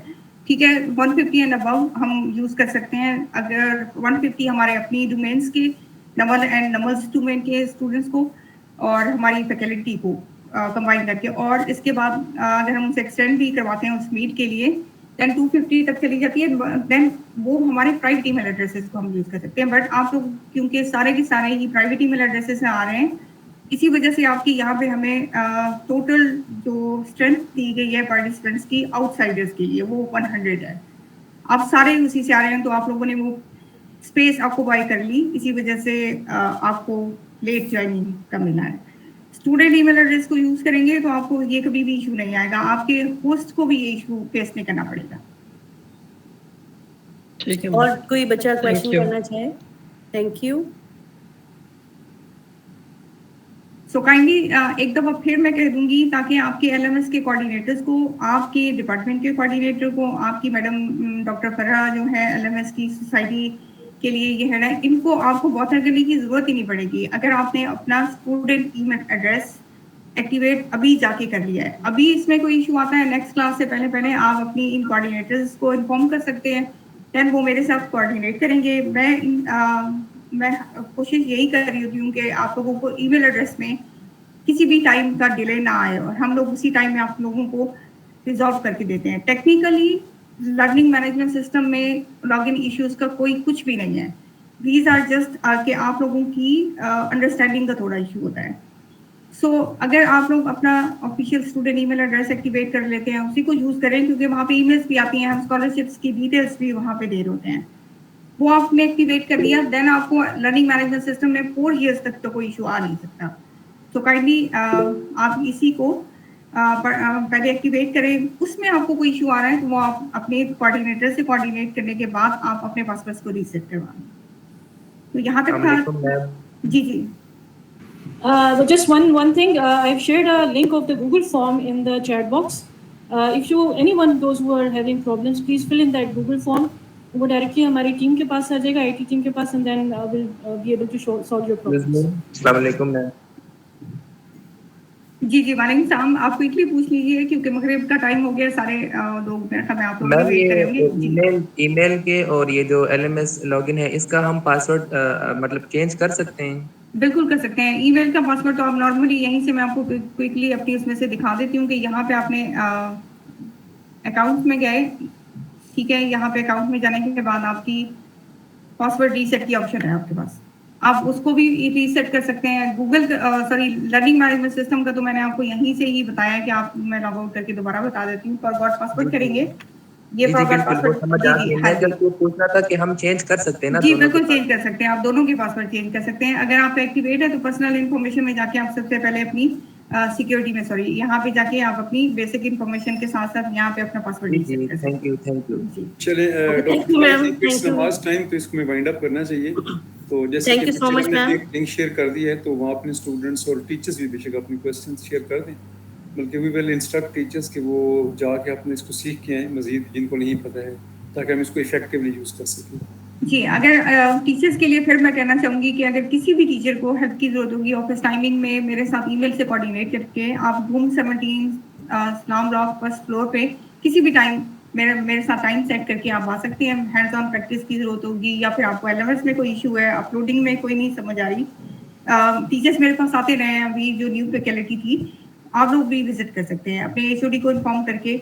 ठीक है। 150 एंड अबव हम यूज कर सकते हैं। अगर 150 हमारे अपनी डोमेन्स के, नमल एंड नमल्स डोमेन के स्टूडेंट्स को और हमारी फैकल्टी को कंबाइन करके, और इसके बाद अगर हम उसे एक्सटेंड भी करवाते हैं उस मीट के लिए, देन 250 तक चली जाती है, देन वो हमारे प्राइवेट ईमेल एड्रेसेस को हम यूज़ कर सकते हैं। बट आप लोग क्योंकि सारे के सारे ही प्राइवेट ईमेल एड्रेसेस से आ रहे हैं, इसी वजह से आपकी यहाँ पे हमें टोटल जो स्ट्रेंथ दी गई है पार्टिसिपेंट्स की आउटसाइडर्स के लिए वो 100 है। आप सारे उसी से आ रहे हैं, तो आप लोगों ने वो स्पेस आपको बाय कर ली, इसी वजह से आपको लेट ज्वाइनिंग का मिला है। स्टूडेंट ईमेल एड्रेस को यूज करेंगे तो आपको ये कभी भी इशू नहीं आएगा, आपके होस्ट को भी ये इशू फेस नहीं करना पड़ेगा। ठीक है। और कोई बच्चा क्वेश्चन you. करना चाहे? Thank you. सो काइंडली एक दफा फिर मैं कह दूंगी ताकि आपके एलएमएस के कोऑर्डिनेटर्स को, आपके डिपार्टमेंट के कोऑर्डिनेटर को, आपकी मैडम डॉक्टर फरहा जो है एलएमएस की सोसाइटी के लिए ये हेड है, इनको आपको बॉथर करने की जरूरत ही नहीं पड़ेगी। अगर आपने अपना स्टूडेंट ईमेल एड्रेस एक्टिवेट अभी जाके कर लिया है, अभी इसमें कोई इशू आता है नेक्स्ट क्लास से पहले पहले आप अपनी इन कोऑर्डिनेटर्स को इन्फॉर्म कर सकते हैं, देन वो मेरे साथ कोऑर्डिनेट करेंगे। मैं कोशिश यही कर रही होती हूँ कि आप लोगों को ईमेल एड्रेस में किसी भी टाइम का डिले ना आए और हम लोग उसी टाइम में आप लोगों को रिजॉल्व करके देते हैं। टेक्निकली लर्निंग मैनेजमेंट सिस्टम में लॉगिन इश्यूज का कोई कुछ भी नहीं है, दीज आर जस्ट कि आप लोगों की अंडरस्टैंडिंग का थोड़ा इशू होता है। सो अगर आप लोग अपना official student email address activate कर लेते हैं, उसी को यूज़ करें, क्योंकि वहाँ पे ईमेल्स भी आती हैं, हम स्कॉलरशिप्स की डिटेल्स भी वहाँ पे दे रहे होते हैं, वो आपने एक्टिवेट कर दिया, देन आपको लर्निंग मैनेजमेंट सिस्टम में 4 years तक तो कोई इशू आ नहीं सकता। तो काइंडली आप इसी को पहले एक्टिवेट करें, उसमें आपको कोई इशू आ रहा है तो वो आप अपने कोऑर्डिनेटर से कोऑर्डिनेट करने के बाद आप अपने पासवर्ड को रीसेट करवा लें। तो यहाँ तक था। जी जी। Just one thing, I've shared a link of the Google form in the chat box. If those who are having problems, please fill in that Google form. वो डायरेक्टली हमारी टीम के पास आ जाएगा, आईटी टीम के पास, and then we'll be able to solve your problems. अस्सलाम वालेकुम ma'am. जी जी वालेकुम सलाम। आप क्विकली पूछ लीजिए क्योंकि मगरिब का टाइम हो गया, सारे लोग मेरे ख्याल में आप लोग मैम वेट करेंगे। ये ईमेल के और ये जो एलएमएस लॉगिन है इसका हम पासवर्ड मतलब चेंज कर सकते हैं? बिल्कुल कर सकते हैं। ईमेल का पासवर्ड तो आप नॉर्मली यहीं से मैं आपको क्विकली अपनी उसमें से दिखा देती हूँ कि यहाँ पे आपने अकाउंट में गए, ठीक है, यहाँ पे अकाउंट में जाने के बाद आपकी पासवर्ड रीसेट की ऑप्शन है आपके पास, आप उसको भी रीसेट कर सकते हैं। गूगल लर्निंग मैनेजमेंट सिस्टम का तो मैंने आपको यहीं से ही बताया कि आप, मैं लॉग आउट करके दोबारा बता देती हूँ। फॉरगॉट पासवर्ड करेंगे, ये फॉरगॉट पासवर्ड पूछना था कि हम चेंज कर सकते हैं ना? जी बिल्कुल चेंज कर सकते हैं, आप दोनों के पासवर्ड चेंज कर सकते हैं। अगर आप एक्टिवेट है तो पर्सनल इन्फॉर्मेशन में जाके आप सबसे पहले अपनी सिक्योरिटी में यहाँ पे जाके आप अपनी बेसिक इन्फॉर्मेशन के साथ साथ यहाँ पे अपना पासवर्ड रीसेट कर सकते हैं। Thank you. चले Thank you, ma'am. Thank you. नमाज टाइम तो इसको मैं वाइंड अप करना चाहिए। तो जैसे Thank you so much, ma'am. Link share कर दी है तो वहाँ अपने स्टूडेंट्स और टीचर्स भी बेशक अपने क्वेश्चंस शेयर कर दें, बल्कि वी विल इंस्ट्रक्ट टीचर्स कि वो जाके अपने इसको सीख के आए मजीद जिनको नहीं पता है, ताकि हम इसको इफेक्टिवली यूज कर सकें। जी अगर टीचर्स के लिए फिर मैं कहना चाहूँगी कि अगर किसी भी टीचर को हेल्प की जरूरत होगी ऑफिस टाइमिंग में, मेरे साथ ईमेल से कोऑर्डिनेट करके आप रूम 17 इस्लाम ब्लॉक फर्स्ट फ्लोर पे किसी भी टाइम मेरे साथ टाइम सेट करके आप आ सकते हैं। हैंड्स ऑन प्रैक्टिस की जरूरत होगी या फिर आपको एलएमएस में कोई इशू है, अपलोडिंग में कोई नहीं समझ आ रही, टीचर्स मेरे पास आते रहे हैं। अभी जो न्यू फैकल्टी थी, आप लोग भी विजिट कर सकते हैं, अपने एचओडी को इन्फॉर्म करके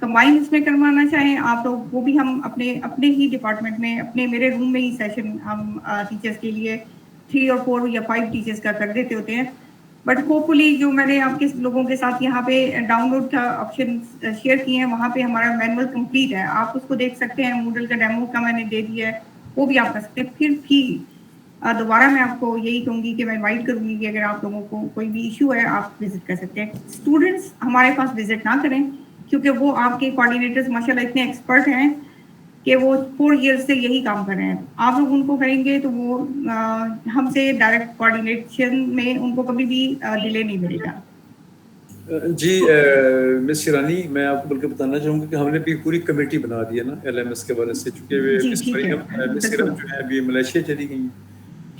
कंबाइन इसमें करवाना चाहें आप लोग, वो भी हम अपने ही डिपार्टमेंट में अपने मेरे रूम में ही सेशन हम टीचर्स के लिए 3 और 4 या 5 टीचर्स का कर देते होते हैं। बट होपफुली जो मैंने आपके लोगों के साथ यहाँ पे डाउनलोड का ऑप्शन शेयर किए हैं, वहाँ पे हमारा मैनुअल कंप्लीट है, आप उसको देख सकते हैं। मूडल का डेमो का मैंने दे दिया है, वो भी आप कर सकते हैं। फिर भी दोबारा मैं आपको यही कहूँगी कि मैं इनवाइट करूँगी कि अगर आप लोगों को कोई भी इशू है आप विजिट कर सकते हैं। स्टूडेंट्स हमारे पास विजिट ना करें क्योंकि वो आपके कोऑर्डिनेटर्स माशाल्लाह इतने एक्सपर्ट हैं कि वो 4 years से यही काम कर रहे हैं। आप लोग उनको करेंगे तो वो हमसे डायरेक्ट कोऑर्डिनेशन में उनको कभी भी डिले नहीं मिलेगा। जी मिस शिरानी, मैं आपको बल्कि बताना चाहूँगा कि हमने भी पूरी कमेटी बना दी है ना एलएमएस के बारे से, चूँकि मिस मरियम जो है अभी मलेशिया चली गई हैं,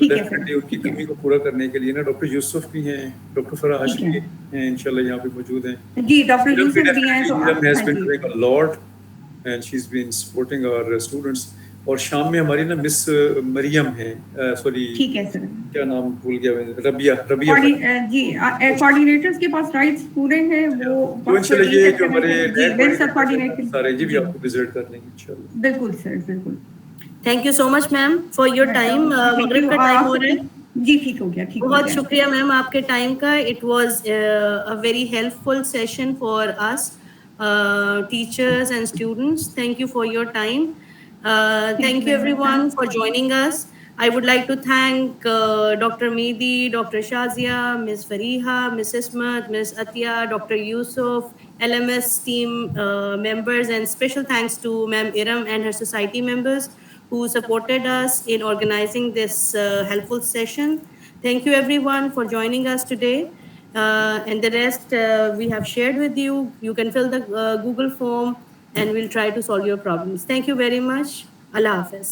डेफिनेटली उनकी कमी को पूरा करने के लिए ना डॉक्टर यूसुफ भी हैं, डॉक्टर फराह हाशमी हैं, इंशाल्लाह यहाँ पे मौजूद हैं। जी डॉक्टर यूसुफ भी हैं, तो Miriam has been doing a lot and she's been supporting our students. اور شام میں ہماری نا مس مریم ہے, سوری ٹھیک ہے سر. کیا نام بھول گیا میں, ربیہ جی کوآرڈینیٹرز کے پاس رائٹس پورے ہیں, وہ انشاءاللہ یہ جو ہمارے سارے جی بھی آپ کو وزٹ کر لیں گے انشاءاللہ. بالکل سر, بالکل. Thank you so much ma'am for your time. مغرب کا ٹائم ہو رہا ہے. جی ٹھیک ہو گیا, ٹھیک. بہت شکریہ میم آپ کے ٹائم کا. It was a very helpful session for us teachers and students. Thank you for your time. Thank you everyone for joining us. I would like to thank Dr. Mehdi, Dr. Shazia, Ms. Fariha, Ms. Ismat, Ms. Atia, Dr. Yusuf, LMS team members, and special thanks to Ma'am Iram and her society members who supported us in organizing this helpful session. Thank you everyone for joining us today. And the rest we have shared with you. You can fill the Google form and we'll try to solve your problems. Thank you very much. Allah Hafiz.